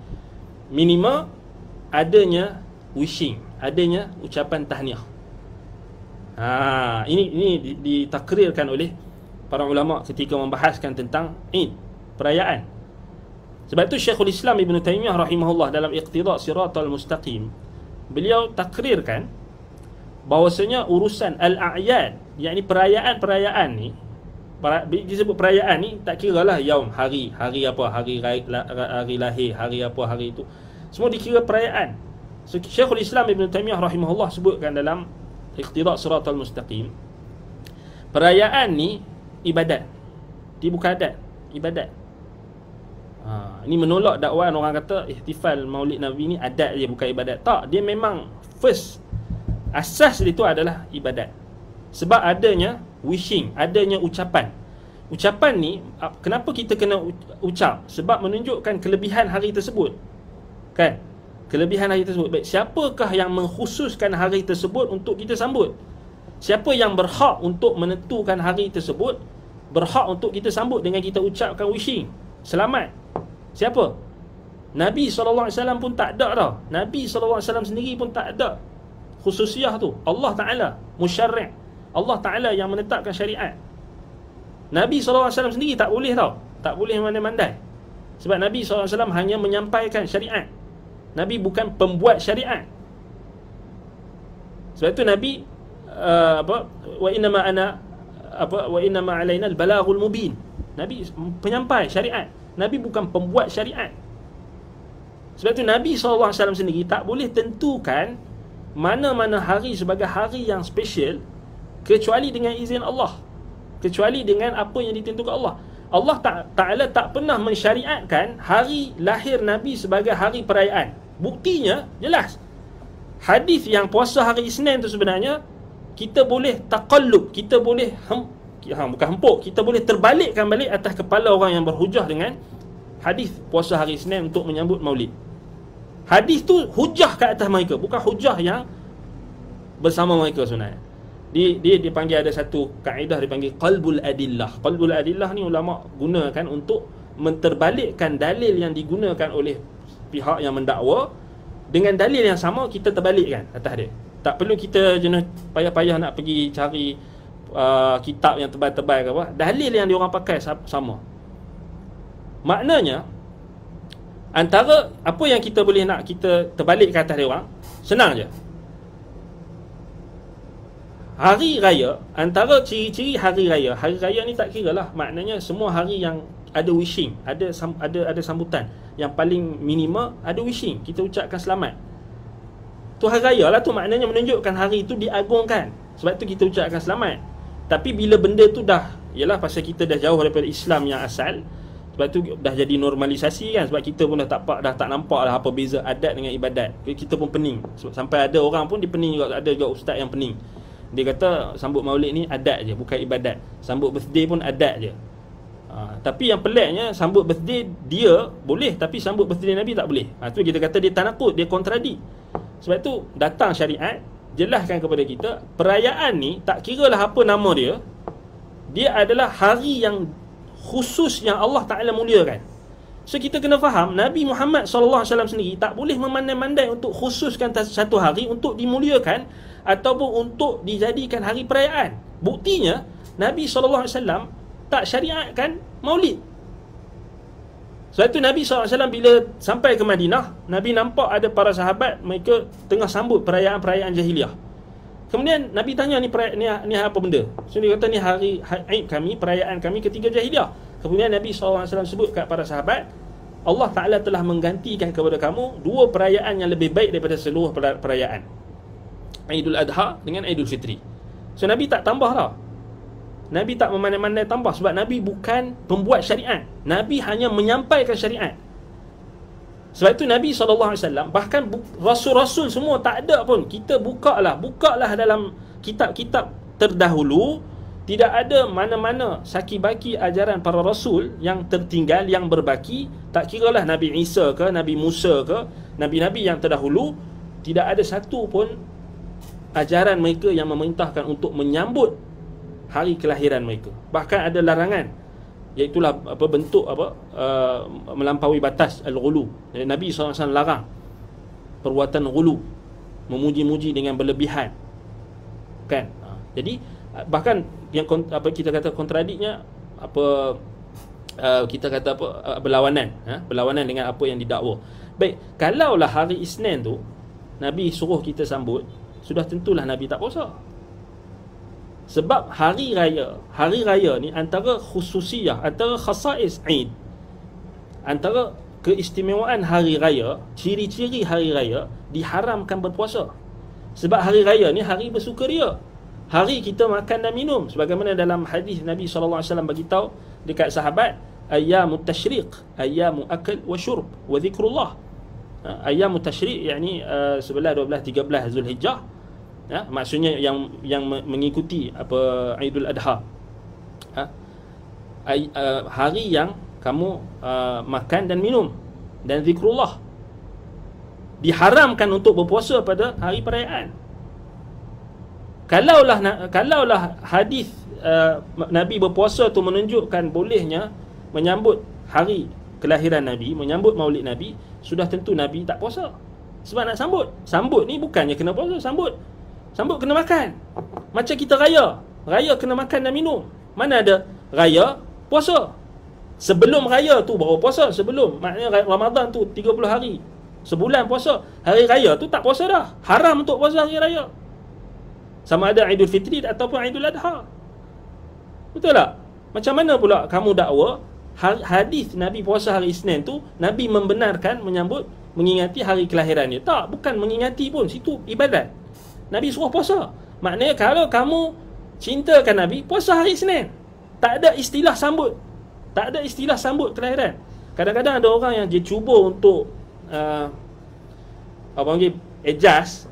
minimal adanya wishing, adanya ucapan tahniah. Ini ditakrirkan oleh para ulama ketika membahaskan tentang Eid, perayaan. Sebab itu Syekhul Islam Ibn Taymiyah rahimahullah dalam Iqtida' Siratal Mustaqim, beliau takrirkan bahawasanya urusan al-a'yad, yakni perayaan-perayaan ni, disebut perayaan ni tak kira lah yaum, hari apa, hari lahir, hari apa, hari itu, semua dikira perayaan. So, Syekhul Islam Ibn Taymiyah rahimahullah sebutkan dalam Iqtida' Siratal Mustaqim, perayaan ni ibadat, dia bukan adat, ibadat. Ini menolak dakwaan orang kata ihtifal Maulid Nabi ni adat je, bukan ibadat. Tak, dia memang first asas dia tu adalah ibadat. Sebab adanya wishing, adanya ucapan. Ucapan ni, kenapa kita kena ucap? Sebab menunjukkan kelebihan hari tersebut, kan? Kelebihan hari tersebut. Baik, siapakah yang mengkhususkan hari tersebut untuk kita sambut? Siapa yang berhak untuk menentukan hari tersebut, berhak untuk kita sambut dengan kita ucapkan wishing, selamat? Siapa? Nabi SAW pun tak ada tau. Nabi SAW sendiri pun tak ada khususiah tu. Allah Ta'ala musyarri', Allah Ta'ala yang menetapkan syariat. Nabi SAW sendiri tak boleh tau, tak boleh mandai-mandai. Sebab Nabi SAW hanya menyampaikan syariat. Nabi bukan pembuat syariat. Sebab itu Nabi wa innama alaina al-balaghul mubin. Nabi penyampai syariat, Nabi bukan pembuat syariat. Sebab itu Nabi SAW sendiri tak boleh tentukan mana-mana hari sebagai hari yang special kecuali dengan izin Allah, kecuali dengan apa yang ditentukan Allah. Allah Ta'ala tak pernah mensyariatkan hari lahir Nabi sebagai hari perayaan. Buktinya jelas. Hadis yang puasa hari Isnin tu sebenarnya kita boleh taqallub, kita boleh bukan hempuk, kita boleh terbalikkan balik atas kepala orang yang berhujah dengan hadis puasa hari Isnin untuk menyambut Maulid. Hadis tu hujah ke atas mereka, bukan hujah yang bersama mereka sebenarnya. Dia dipanggil, ada satu kaedah dipanggil qalbul adillah. Qalbul adillah ni ulama gunakan untuk menterbalikkan dalil yang digunakan oleh pihak yang mendakwa dengan dalil yang sama, kita terbalikkan atas dia. Tak perlu kita jenis payah-payah nak pergi cari kitab yang tebal-tebal ke apa. Dalil yang diorang pakai sama. Maknanya antara apa yang kita boleh nak kita terbalik ke atas dia orang, senang je. Hari raya, antara ciri-ciri hari raya ni tak kira lah, maknanya semua hari yang ada wishing, ada sambutan. Yang paling minima ada wishing, kita ucapkan selamat. Tu hari raya lah, tu maknanya menunjukkan hari itu diagungkan. Sebab tu kita ucapkan selamat. Tapi bila benda tu dah, yalah pasal kita dah jauh daripada Islam yang asal, sebab tu dah jadi normalisasi kan. Sebab kita pun dah tak nampak lah apa beza adat dengan ibadat. Kita pun pening. Sampai ada orang pun dia pening juga, ada juga ustaz yang pening. Dia kata sambut Maulid ni adat je, bukan ibadat. Sambut birthday pun adat je. Tapi yang peliknya, sambut birthday dia boleh, tapi sambut birthday Nabi tak boleh. Tu kita kata dia tanakut, dia kontradik. Sebab tu datang syariat jelaskan kepada kita, perayaan ni tak kira lah apa nama dia, dia adalah hari yang khusus yang Allah Ta'ala muliakan. So kita kena faham, Nabi Muhammad SAW sendiri tak boleh memandai-mandai untuk khususkan satu hari untuk dimuliakan ataupun untuk dijadikan hari perayaan. Buktinya Nabi SAW tak syariatkan Maulid. Sebab itu Nabi SAW bila sampai ke Madinah, Nabi nampak ada para sahabat mereka tengah sambut perayaan-perayaan jahiliah. Kemudian Nabi tanya, ni apa benda? So dia kata, ni hari Aid kami, perayaan kami ketika jahiliah. Kemudian Nabi SAW sebut kat para sahabat, Allah Ta'ala telah menggantikan kepada kamu dua perayaan yang lebih baik daripada seluruh perayaan, Aidul Adha dengan Aidul Fitri. So Nabi tak tambah tau, Nabi tak memandai-mandai tambah. Sebab Nabi bukan pembuat syariat, Nabi hanya menyampaikan syariat. Sebab itu Nabi SAW, bahkan Rasul-Rasul semua tak ada pun. Kita bukalah dalam kitab-kitab terdahulu, Tidak ada mana-mana saki-baki ajaran para rasul yang tertinggal, yang berbaki. Tak kiralah Nabi Isa ke, Nabi Musa ke, Nabi-Nabi yang terdahulu, tidak ada satu pun ajaran mereka yang memerintahkan untuk menyambut hari kelahiran mereka. Bahkan ada larangan, iaitulah bentuk melampaui batas al-ghulu. Jadi Nabi SAW larang perbuatan ghulu, memuji-muji dengan berlebihan, kan? Jadi bahkan yang kita kata kontradiknya kita kata berlawanan, berlawanan dengan apa yang didakwa. Baik, kalaulah hari Isnin tu Nabi suruh kita sambut, sudah tentulah Nabi tak puasa. Sebab hari raya ni antara khususiyah, antara khasais Eid, antara keistimewaan hari raya, ciri-ciri hari raya, diharamkan berpuasa. Sebab hari raya ni hari bersukaria, hari kita makan dan minum, sebagaimana dalam hadis Nabi SAW beritahu dekat sahabat, ayyamut tashriq, ayyamu akal wa syurb wa zikrullah. Ayyamut tashriq yakni 11, 12, 13 Zulhijjah, maksudnya yang mengikuti Aidul Adha, hari yang kamu makan dan minum dan zikrullah. Diharamkan untuk berpuasa pada hari perayaan. Kalaulah hadis Nabi berpuasa tu menunjukkan bolehnya menyambut hari kelahiran Nabi, menyambut Maulid Nabi, sudah tentu Nabi tak puasa. Sebab nak sambut ni bukannya kena puasa, sambut kena makan. Macam kita raya kena makan dan minum. Mana ada raya puasa? Sebelum raya tu baru puasa. Sebelum, maknanya Ramadan tu 30 hari, sebulan puasa. Hari raya tu tak puasa dah, haram untuk puasa hari raya. Sama ada Aidul Fitri ataupun Aidul Adha. Betul tak? Macam mana pula kamu dakwa hadis Nabi puasa hari Isnin tu, Nabi membenarkan menyambut, mengingati hari kelahiran dia? Tak, bukan mengingati pun, situ ibadat. Nabi suruh puasa. Maknanya kalau kamu cintakan Nabi, puasa hari Isnin. Tak ada istilah sambut, tak ada istilah sambut kelahiran. Kadang-kadang ada orang yang dia cuba untuk adjust.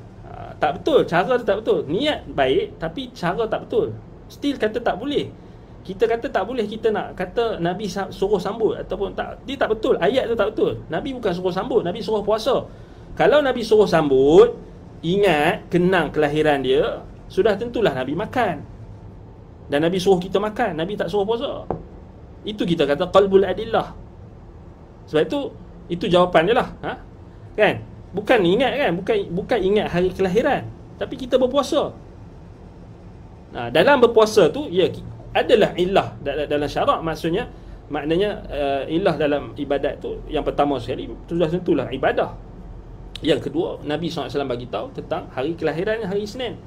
Tak betul, cara tu tak betul. Niat baik tapi cara tak betul. Still kata tak boleh. Kita kata tak boleh, kita nak kata Nabi suruh sambut ataupun tak, dia tak betul. Ayat tu tak betul. Nabi bukan suruh sambut, Nabi suruh puasa. Kalau Nabi suruh sambut, ingat, kenang kelahiran dia, sudah tentulah Nabi makan. Dan Nabi suruh kita makan, Nabi tak suruh puasa. Itu kita kata qalbul adillah. Sebab itu jawapan dia lah, kan? Bukan ingat, kan? Bukan ingat hari kelahiran, tapi kita berpuasa. Dalam berpuasa tu, ya, adalah illah dalam syarak. Maknanya illah dalam ibadat tu, yang pertama sekali, sudah tentulah ibadah. Yang kedua, Nabi SAW bagi tahu tentang hari kelahiran hari Isnin.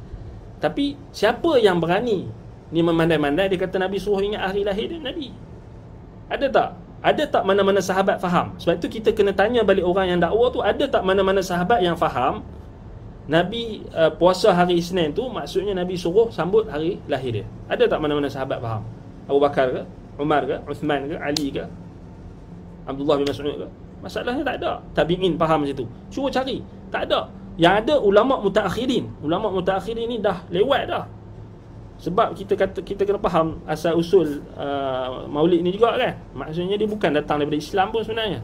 Tapi siapa yang berani ni memandai-mandai, dia kata Nabi suruh ingat hari lahir dia? Nabi ada tak? Ada tak mana-mana sahabat faham? Sebab itu kita kena tanya balik orang yang dakwa tu, ada tak mana-mana sahabat yang faham Nabi puasa hari Isnin tu maksudnya Nabi suruh sambut hari lahir dia? Ada tak mana-mana sahabat faham? Abu Bakar ke, Umar ke, Uthman ke, Ali ke, Abdullah bin Mas'ud ke? Masalahnya tak ada. Tabi'in faham macam tu, cuba cari, tak ada. Yang ada ulama' mutaakhirin. Ulama' mutaakhirin ni dah lewat dah. Sebab kita kena faham asal usul Maulid ni juga, kan? Maksudnya dia bukan datang daripada Islam pun sebenarnya.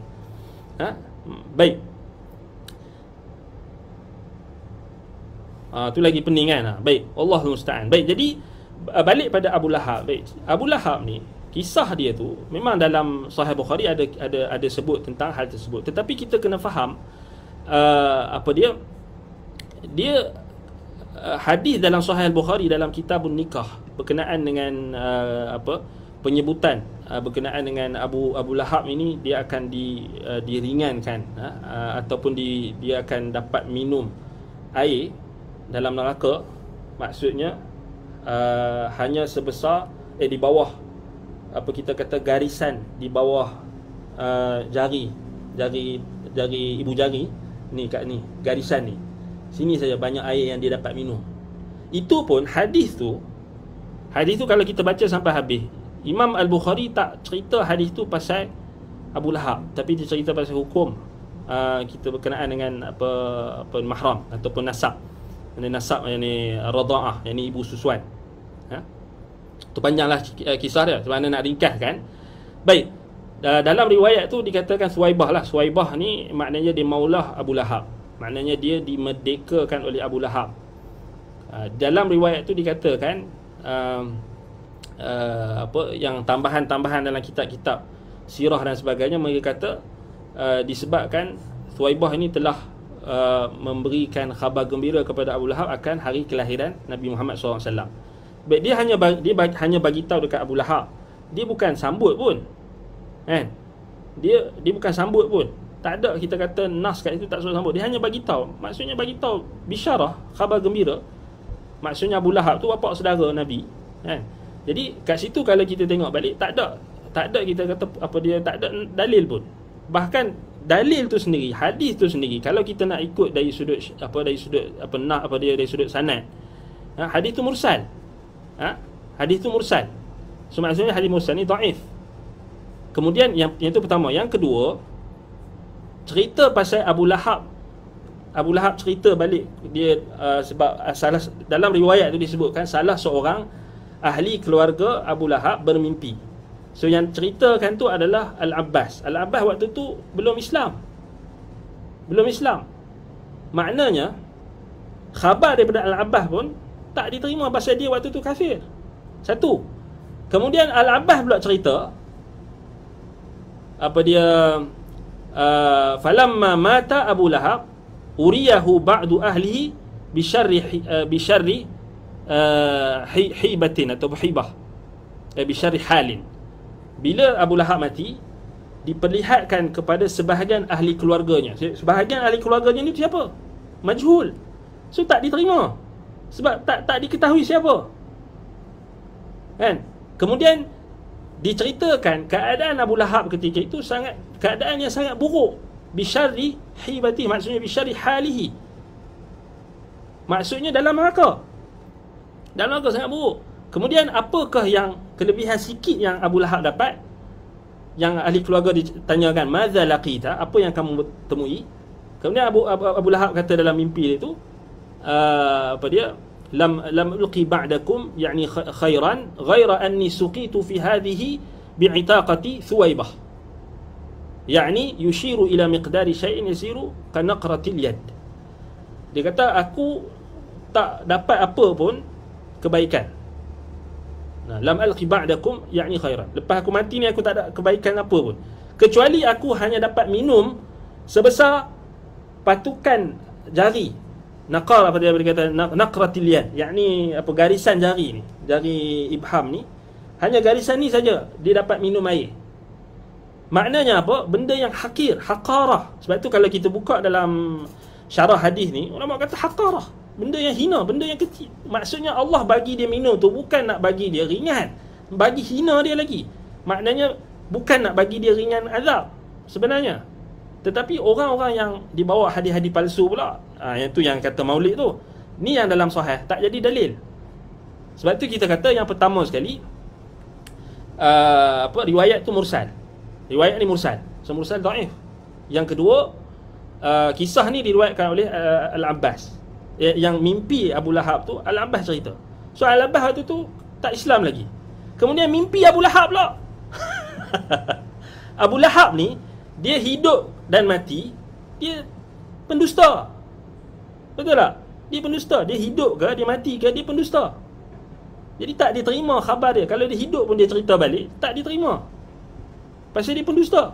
Baik. Tu lagi pening, kan? Baik, Allahul musta'an. Baik, jadi balik pada Abu Lahab. Baik, Abu Lahab ni, kisah dia tu memang dalam Sahih Bukhari ada sebut tentang hal tersebut. Tetapi kita kena faham dia hadis dalam Sahih Bukhari dalam Kitabun Nikah berkenaan dengan penyebutan berkenaan dengan Abu Lahab ini, dia akan diringankan, ataupun dia akan dapat minum air dalam neraka. Maksudnya hanya sebesar di bawah kita kata garisan, di bawah jari ibu jari ni, kat ni garisan ni, sini saja banyak air yang dia dapat minum. Itu pun hadis tu kalau kita baca sampai habis, Imam Al-Bukhari tak cerita hadis tu pasal Abu Lahab, tapi dia cerita pasal hukum kita berkenaan dengan apa mahram ataupun nasab. Nasab yang ni radha'ah, yang ni ibu susuan, panjanglah kisah dia, macam mana nak ringkaskan. Baik, dalam riwayat tu dikatakan Suwaibah lah. Suwaibah ni maknanya dia maulah Abu Lahab, maknanya dia dimerdekakan oleh Abu Lahab. Dalam riwayat tu dikatakan yang tambahan-tambahan dalam kitab-kitab sirah dan sebagainya, mereka kata disebabkan Suwaibah ini telah memberikan khabar gembira kepada Abu Lahab akan hari kelahiran Nabi Muhammad SAW. Baik, dia hanya bagi tahu dekat Abu Lahab. Dia bukan sambut pun, kan? Dia bukan sambut pun. Tak ada kita kata nas kat itu tak suruh sambut. Dia hanya bagi tahu. Maksudnya bagi tahu bisyarah, khabar gembira. Maksudnya Abu Lahab tu bapa saudara Nabi, kan? Jadi kat situ kalau kita tengok balik, tak ada kita kata apa dia, tak ada dalil pun. Bahkan dalil tu sendiri, hadis tu sendiri, kalau kita nak ikut dari sudut dari sudut sanad, hadis tu mursal. Hadis tu mursal. So maksudnya hadis mursal ni dhaif. Kemudian yang itu pertama. Yang kedua, cerita pasal Abu Lahab cerita balik dia sebab salah dalam riwayat tu disebutkan salah seorang ahli keluarga Abu Lahab bermimpi. So yang ceritakan tu adalah Al-Abbas. Al-Abbas waktu tu belum Islam. Maknanya khabar daripada Al-Abbas pun tak diterima pasal dia waktu tu kafir. Satu. Kemudian Al-Abbas pula cerita falamma mata Abu Lahab uriyahu ba'du ahlihi bisyarri hibatin atau hibah, bisyarri halin. Bila Abu Lahab mati, diperlihatkan kepada sebahagian ahli keluarganya. Sebahagian ahli keluarganya ni siapa? Majhul. So tak diterima sebab tak diketahui siapa, kan? Kemudian diceritakan keadaan Abu Lahab ketika itu keadaan yang sangat buruk. Bisyarri hibati, maksudnya bisyarri halihi, maksudnya dalam neraka sangat buruk. Kemudian apakah yang kelebihan sikit yang Abu Lahab dapat? Yang ahli keluarga ditanyakan, madza laqita, apa yang kamu temui? Kemudian Abu Lahab kata dalam mimpi dia tu, lam ulqi ba'dakum yani khairan ghaira anni suqitu fi hadhihi bi'itaqati Thuwaibah, yani yushiru ila miqdari shay'in yasiru ka naqratil yad. Dia kata aku tak dapat apa pun kebaikan. Lam alqi ba'dakum yani khairan, lepas aku mati ni aku tak ada kebaikan apa pun, kecuali aku hanya dapat minum sebesar patukan jari. Naqar apa dia berkata, naqratil yad, yakni garisan jari ni, jari ibham ni, hanya garisan ni saja dia dapat minum air. Maknanya apa? Benda yang hakir, haqarah. Sebab tu kalau kita buka dalam syarah hadis ni, ulama kata haqarah, benda yang hina, benda yang kecil. Maksudnya Allah bagi dia minum tu bukan nak bagi dia ringan, bagi hina dia lagi. Maknanya bukan nak bagi dia ringan azab sebenarnya. Tetapi orang-orang yang dibawa hadis-hadis palsu pula, yang tu yang kata maulid tu, ni yang dalam sahih tak jadi dalil. Sebab tu kita kata yang pertama sekali, riwayat tu mursal. Riwayat ni mursal. So mursal dhaif. Yang kedua, kisah ni diriwayatkan oleh Al-Abbas. Yang mimpi Abu Lahab tu Al-Abbas cerita. So Al-Abbas waktu tu tak Islam lagi. Kemudian mimpi Abu Lahab pula. Abu Lahab ni dia hidup dan mati, dia pendusta. Betul tak? Dia pendusta. Dia hidup ke, dia mati ke, dia pendusta. Jadi tak diterima khabar dia. Kalau dia hidup pun dia cerita balik, tak diterima. Pasal dia pendusta.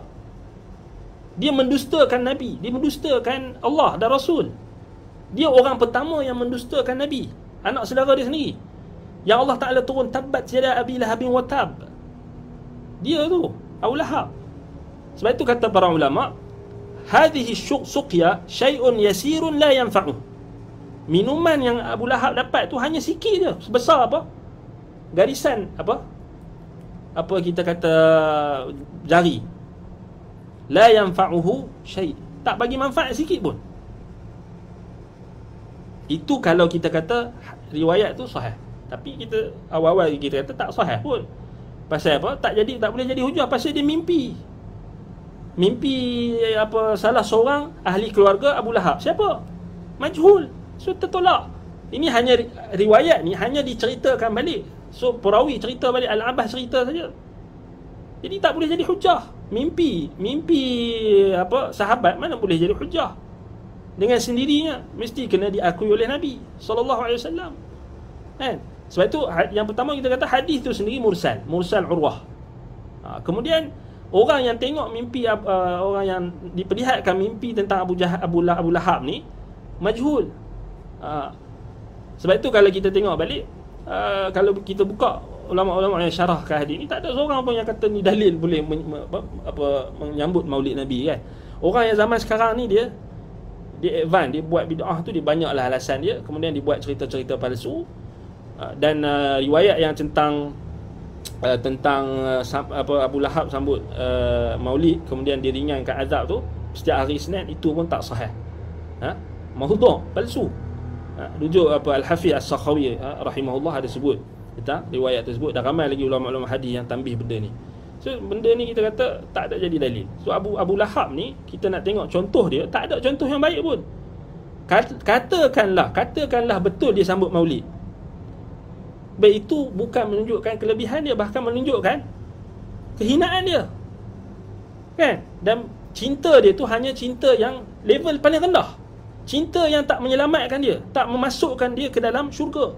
Dia mendustakan Nabi, dia mendustakan Allah dan Rasul. Dia orang pertama yang mendustakan Nabi, anak saudara dia sendiri, yang Allah Ta'ala turun tabbat yada abi lahabin wa tab. Dia tu Abu Lahab. Sebab itu kata para ulama, hadhihi suqya syai'un yasirun la yanfa'u. Minuman yang Abu Lahab dapat tu hanya sikit je, sebesar apa? Garisan apa kita kata jari. La yanfa'uhu syai', tak bagi manfaat sikit pun. Itu kalau kita kata riwayat tu sahih. Tapi kita awal-awal kita kata tak sahih pun. Pasal apa? Tak boleh jadi hujah pasal dia mimpi salah seorang ahli keluarga Abu Lahab. Siapa? Majhul. So tertolak. Ini hanya riwayat ni hanya diceritakan balik So perawi cerita balik, Al-Abbas cerita saja. Jadi tak boleh jadi hujah. Mimpi sahabat mana boleh jadi hujah. Dengan sendirinya mesti kena diakui oleh Nabi sallallahu alaihi wasallam. Kan? Sebab itu yang pertama kita kata hadis tu sendiri mursal Urwah. Kemudian orang yang tengok mimpi, orang yang diperlihatkan mimpi tentang Abu Lahab ni majhul. Sebab itu kalau kita tengok balik, kalau kita buka ulama-ulama yang syarahkan hadis ni, tak ada seorang pun yang kata ni dalil boleh menyambut Maulid Nabi kan. Orang yang zaman sekarang ni dia advance, dia buat bid'ah tu, dia banyaklah alasan dia, kemudian dia buat cerita-cerita palsu. Dan riwayat yang tentang Abu Lahab sambut Maulid kemudian diringankan azab tu setiap hari Isnin, itu pun tak sahih. Mahdhu', palsu. Rujuk Al-Hafiz As-Sakhawi rahimahullah ada sebut tentang riwayat tersebut, dan ramai lagi ulama-ulama hadis yang tambih benda ni. So benda ni kita kata tak ada jadi dalil. So Abu Lahab ni kita nak tengok contoh dia, tak ada contoh yang baik pun. Katakanlah betul dia sambut Maulid, baik itu bukan menunjukkan kelebihan dia, bahkan menunjukkan kehinaan dia, kan? Dan cinta dia tu hanya cinta yang level paling rendah, cinta yang tak menyelamatkan dia, tak memasukkan dia ke dalam syurga.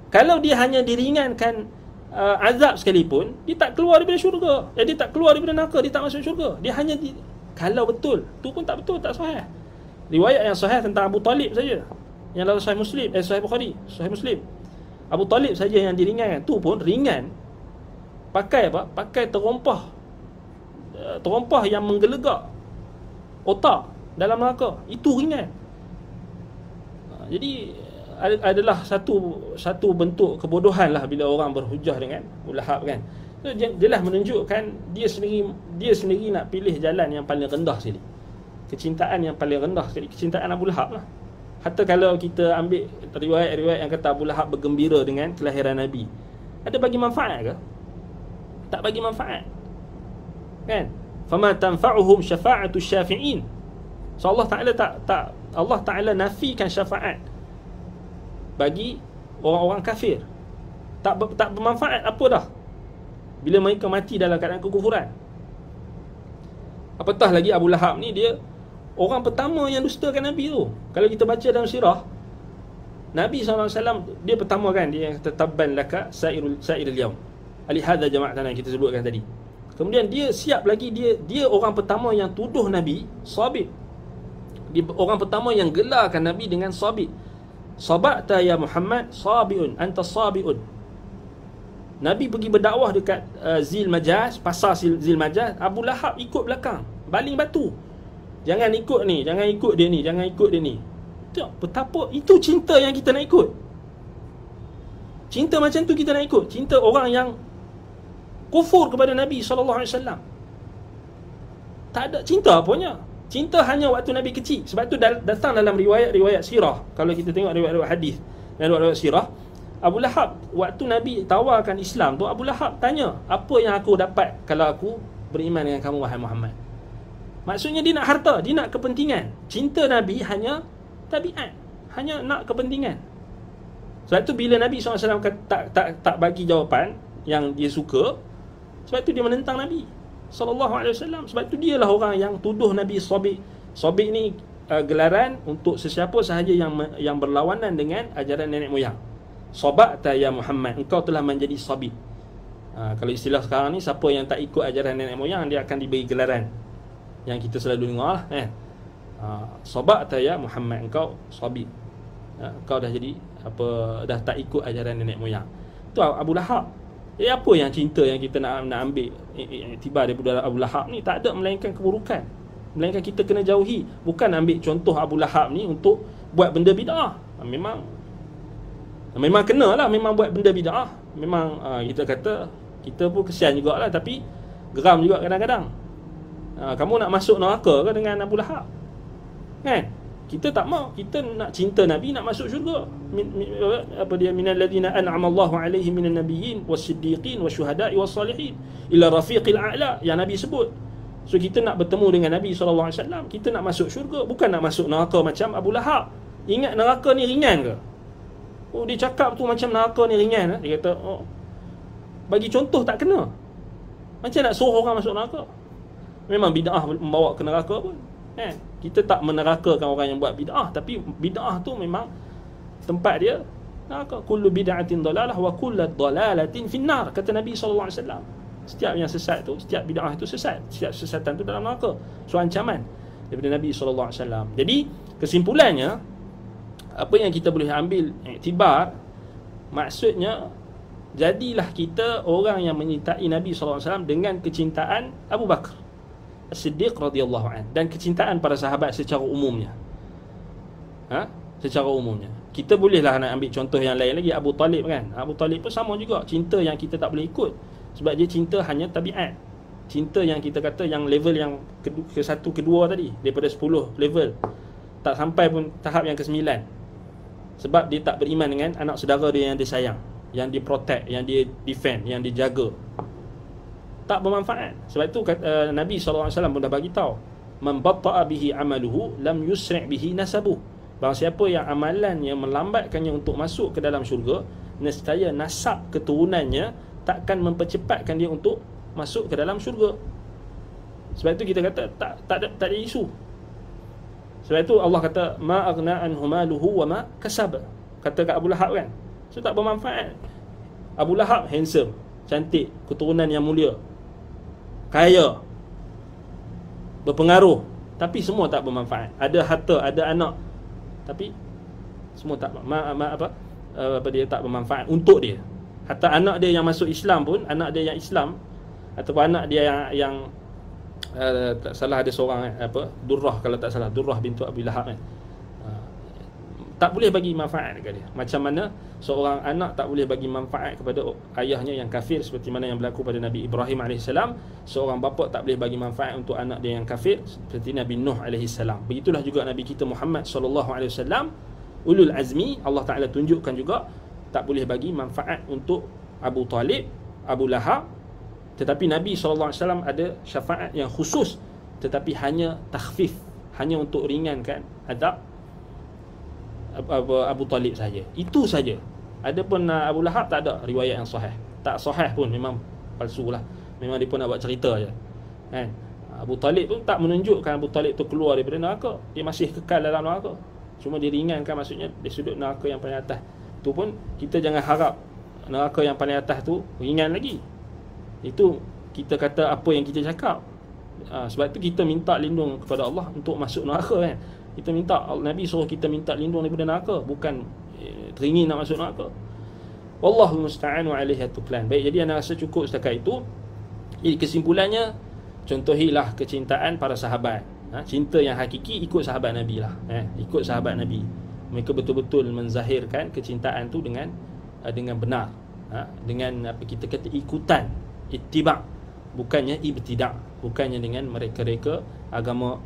Kalau dia hanya diringankan azab sekalipun, dia tak keluar daripada syurga, dia tak keluar daripada neraka, dia tak masuk syurga. Dia hanya kalau betul, tu pun tak betul, tak sahih. Riwayat yang sahih tentang Abu Talib saja, yang dalam Sahih Muslim, Sahih Bukhari, Sahih Muslim, Abu Talib saja yang diringankan, tu pun ringan. Pakai apa? Pakai terompah yang menggelegak otak dalam neraka. Itu ringan. Jadi adalah satu bentuk kebodohan lah bila orang berhujah dengan Abu Lahab, kan. So, jelas menunjukkan dia sendiri nak pilih jalan yang paling rendah sekali, kecintaan yang paling rendah sekali, kecintaan Abu Lahab lah. Hatta kalau kita ambil riwayat-riwayat yang kata Abu Lahab bergembira dengan kelahiran Nabi, ada bagi manfaat ke? Tak bagi manfaat, kan? Fama tanfa'uhum syafa'atu syafi'in. So Allah Ta'ala nafikan syafaat bagi orang-orang kafir. Tak bermanfaat apa dah bila mereka mati dalam keadaan kekufuran. Apatah lagi Abu Lahab ni, dia orang pertama yang dustakan Nabi tu. Kalau kita baca dalam sirah, Nabi SAW dia pertama, kan, dia yang kata tabban laka sa'irul yaum alihadza jama'tana, yang kita sebutkan tadi. Kemudian dia siap lagi, dia orang pertama yang tuduh Nabi sabit. Dia orang pertama yang gelarkan Nabi dengan sabit. Sabata ya Muhammad sabiun, anta sabiun. Nabi pergi berdakwah dekat Zil Majaz, pasar Zil Majaz. Abu Lahab ikut belakang, baling batu. Jangan ikut ni, jangan ikut dia ni, jangan ikut dia ni. Betapa itu cinta yang kita nak ikut. Cinta macam tu kita nak ikut. Cinta orang yang kufur kepada Nabi SAW. Tak ada cinta apanya. Cinta hanya waktu Nabi kecil. Sebab tu datang dalam riwayat sirah. Kalau kita tengok riwayat hadis dan riwayat sirah, Abu Lahab, waktu Nabi tawarkan Islam tu, Abu Lahab tanya, apa yang aku dapat kalau aku beriman dengan kamu, wahai Muhammad? Maksudnya dia nak harta, dia nak kepentingan. Cinta Nabi hanya tabiat, hanya nak kepentingan. Sebab tu bila Nabi SAW tak bagi jawapan yang dia suka, sebab tu dia menentang Nabi SAW. Sebab tu dialah orang yang tuduh Nabi sabik. Sabik ni gelaran untuk sesiapa sahaja yang berlawanan dengan ajaran nenek moyang. Sabata ya Muhammad, engkau telah menjadi sabik. Kalau istilah sekarang ni, siapa yang tak ikut ajaran nenek moyang, dia akan diberi gelaran yang kita selalu dengar lah, kan. Sabata ya Muhammad, engkau sabik. Engkau dah jadi dah tak ikut ajaran nenek moyang. Tu Abu Lahab. Apa yang cinta yang kita nak ambil iktibar daripada Abu Lahab ni? Tak ada, melainkan keburukan. Melainkan kita kena jauhi. Bukan ambil contoh Abu Lahab ni untuk buat benda bid'ah. Memang kena lah, memang buat benda bid'ah. Memang kita kata, kita pun kesian jugalah, tapi geram juga kadang-kadang. Kamu nak masuk neraka ke dengan Abu Lahab? Kan? Kita tak mau. Kita nak cinta Nabi, nak masuk syurga. Minal ladzina an'ama Allahu alaihim minan nabiyyin was-siddiqin wasyuhada'i was-salihin ila rafiqil a'la, yang Nabi sebut. So kita nak bertemu dengan Nabi SAW, kita nak masuk syurga, bukan nak masuk neraka macam Abu Lahab. Ingat neraka ni ringan ke? Oh, dia cakap tu macam neraka ni ringan. Dia kata, oh, bagi contoh tak kena. Macam nak suruh orang masuk neraka. Memang bid'ah membawa ke neraka pun. Kita tak menerakakan orang yang buat bid'ah, tapi bid'ah tu memang tempat dia neraka. Kullu bid'atin dalalah wa kullu dalalatin finnar, kata Nabi sallallahu alaihi wasallam. Setiap yang sesat tu, setiap bid'ah itu sesat. Setiap sesatan tu dalam neraka. So ancaman daripada Nabi sallallahu alaihi wasallam. Jadi kesimpulannya, apa yang kita boleh ambil iktibar, maksudnya jadilah kita orang yang menyintai Nabi sallallahu alaihi wasallam dengan kecintaan Abu Bakar As-Siddiq radhiyallahu anhu dan kecintaan para sahabat secara umumnya. Secara umumnya. Kita bolehlah nak ambil contoh yang lain lagi, Abu Talib kan. Abu Talib pun sama juga, cinta yang kita tak boleh ikut sebab dia cinta hanya tabiat. Cinta yang kita kata yang level yang ke satu, kedua tadi, daripada 10 level tak sampai pun tahap yang ke-9. Sebab dia tak beriman dengan anak saudara dia yang dia sayang, yang dia protect, yang dia defend, yang dia jaga. Tak bermanfaat. Sebab itu Nabi SAW pun dah bagi tahu, man batta'a bihi amaluhu lam yusri' bihi nasabuh. Bahawa siapa yang amalannya melambatkannya untuk masuk ke dalam syurga, nescaya nasab keturunannya takkan mempercepatkan dia untuk masuk ke dalam syurga. Sebab itu kita kata tak ada isu. Sebab itu Allah kata ma aghna anhu maluhu wa ma kasab. Kata kat Abu Lahab kan, so tak bermanfaat. Abu Lahab handsome, cantik, keturunan yang mulia, kaya, berpengaruh, tapi semua tak bermanfaat. Ada harta, ada anak, tapi semua tak dia tak bermanfaat untuk dia. Hatta anak dia yang masuk Islam pun, anak dia yang Islam ataupun anak dia yang tak salah ada seorang Durrah, kalau tak salah, Durrah bintu Abi Lahab kan, tak boleh bagi manfaat kepada dia. Macam mana seorang anak tak boleh bagi manfaat kepada ayahnya yang kafir, seperti mana yang berlaku pada Nabi Ibrahim AS. Seorang bapa tak boleh bagi manfaat untuk anak dia yang kafir, seperti Nabi Nuh AS. Begitulah juga Nabi kita Muhammad SAW, ulul azmi, Allah Ta'ala tunjukkan juga tak boleh bagi manfaat untuk Abu Talib, Abu Lahab. Tetapi Nabi SAW ada syafaat yang khusus, tetapi hanya takhfif, hanya untuk ringankan adab Abu Talib saja. Itu saja. Adapun Abu Lahab tak ada riwayat yang sahih. Tak sahih pun memang palsu lah. Memang dia pun nak buat cerita je kan. Abu Talib pun tak menunjukkan Abu Talib tu keluar daripada neraka. Dia masih kekal dalam neraka. Cuma dia ringankan, maksudnya di sudut neraka yang paling atas. Tu pun kita jangan harap neraka yang paling atas tu ringan lagi. Itu kita kata apa yang kita cakap. Sebab tu kita minta lindung kepada Allah untuk masuk neraka kan. Kita minta, Nabi suruh kita minta lindung daripada neraka, bukan teringin nak masuk neraka. Wallahu musta'an wa alaihi tuklan. Baik, jadi anda rasa cukup setakat itu. Jadi kesimpulannya, contohilah kecintaan para sahabat. Cinta yang hakiki ikut sahabat Nabi lah. Ikut sahabat Nabi. Mereka betul-betul menzahirkan kecintaan tu dengan benar. Dengan apa kita kata ikutan, ittiba', bukannya ibtida', bukannya dengan mereka-reka agama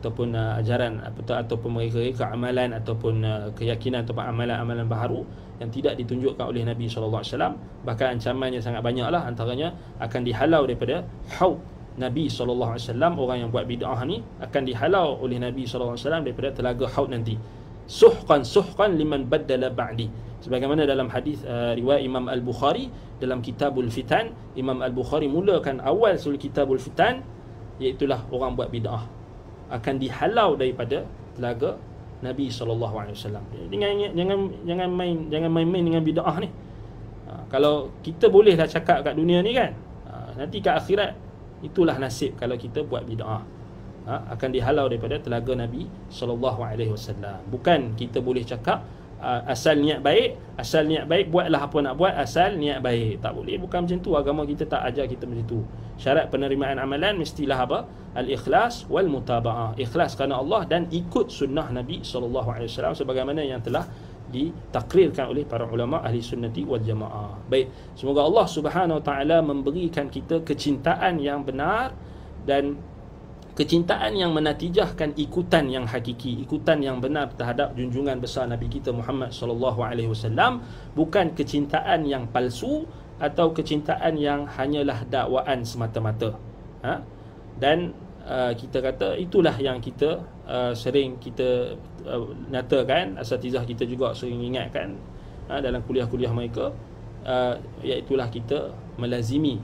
ataupun ajaran ataupun mereka amalan ataupun keyakinan ataupun amalan-amalan baharu yang tidak ditunjukkan oleh Nabi SAW. Bahkan ancamannya sangat banyaklah, antaranya akan dihalau daripada haud Nabi SAW. Orang yang buat bid'ah ni akan dihalau oleh Nabi SAW daripada telaga haud nanti. Suhqan liman baddala ba'di, sebagaimana dalam hadis riwayat Imam Al-Bukhari dalam Kitabul Fitan. Imam Al-Bukhari mulakan awal surah Kitabul Fitan, iaitulah orang buat bid'ah akan dihalau daripada telaga Nabi SAW. Jangan main-main dengan bid'ah ni. Kalau kita boleh dah cakap kat dunia ni kan, nanti kat akhirat itulah nasib kalau kita buat bid'ah. Akan dihalau daripada telaga Nabi SAW. Bukan kita boleh cakap asal niat baik buatlah apa nak buat, asal niat baik. Tak boleh, bukan macam tu. Agama kita tak ajar kita macam tu. Syarat penerimaan amalan mestilah apa? Al-ikhlas wal mutaba'ah. Ikhlas kerana Allah dan ikut sunnah Nabi SAW, sebagaimana yang telah ditakrirkan oleh para ulama ahli sunnati wal jamaah. Baik, semoga Allah Subhanahu Wa Taala memberikan kita kecintaan yang benar dan kecintaan yang menatijahkan ikutan yang hakiki, ikutan yang benar terhadap junjungan besar Nabi kita Muhammad SAW, bukan kecintaan yang palsu atau kecintaan yang hanyalah dakwaan semata-mata. Dan kita kata itulah yang kita sering kita nyatakan, asatizah kita juga sering ingatkan, dalam kuliah-kuliah mereka, iaitulah kita melazimi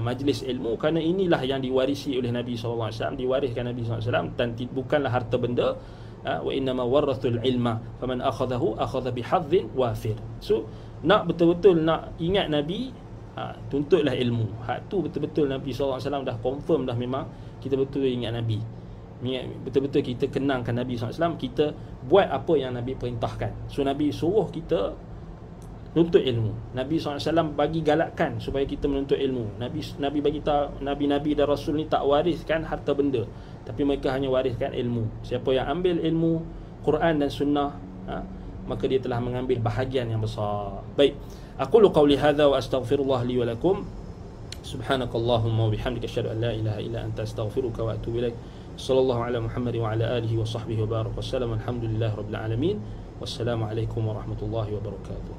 majlis ilmu, kerana inilah yang diwarisi oleh Nabi SAW, diwariskan Nabi SAW, dan bukanlah harta benda. Wa innama warathul ilma faman akhadahu akhadha bihadhin wafir. So nak betul-betul nak ingat Nabi, tuntutlah ilmu. Hak tu betul-betul Nabi SAW dah confirm dah, memang kita betul ingat Nabi, betul-betul kita kenangkan Nabi SAW, kita buat apa yang Nabi perintahkan. So Nabi suruh kita nuntut ilmu. Nabi SAW bagi galakkan supaya kita menuntut ilmu. Nabi bagi tahu, Nabi-Nabi dan Rasul ni tak wariskan harta benda, tapi mereka hanya wariskan ilmu. Siapa yang ambil ilmu Quran dan Sunnah, maka dia telah mengambil bahagian yang besar. Baik, aqulu qawli hadza wa astaghfirullah li wa lakum. Subhanakallahumma wa bihamdika asyhadu an la ilaha illa anta astaghfiruka wa atubu ilaik. Sallallahu ala Muhammad wa ala alihi wa sahbihi wa baraka wasallam. Alhamdulillahirabbil alamin. Wassalamu alaikum warahmatullahi wabarakatuh.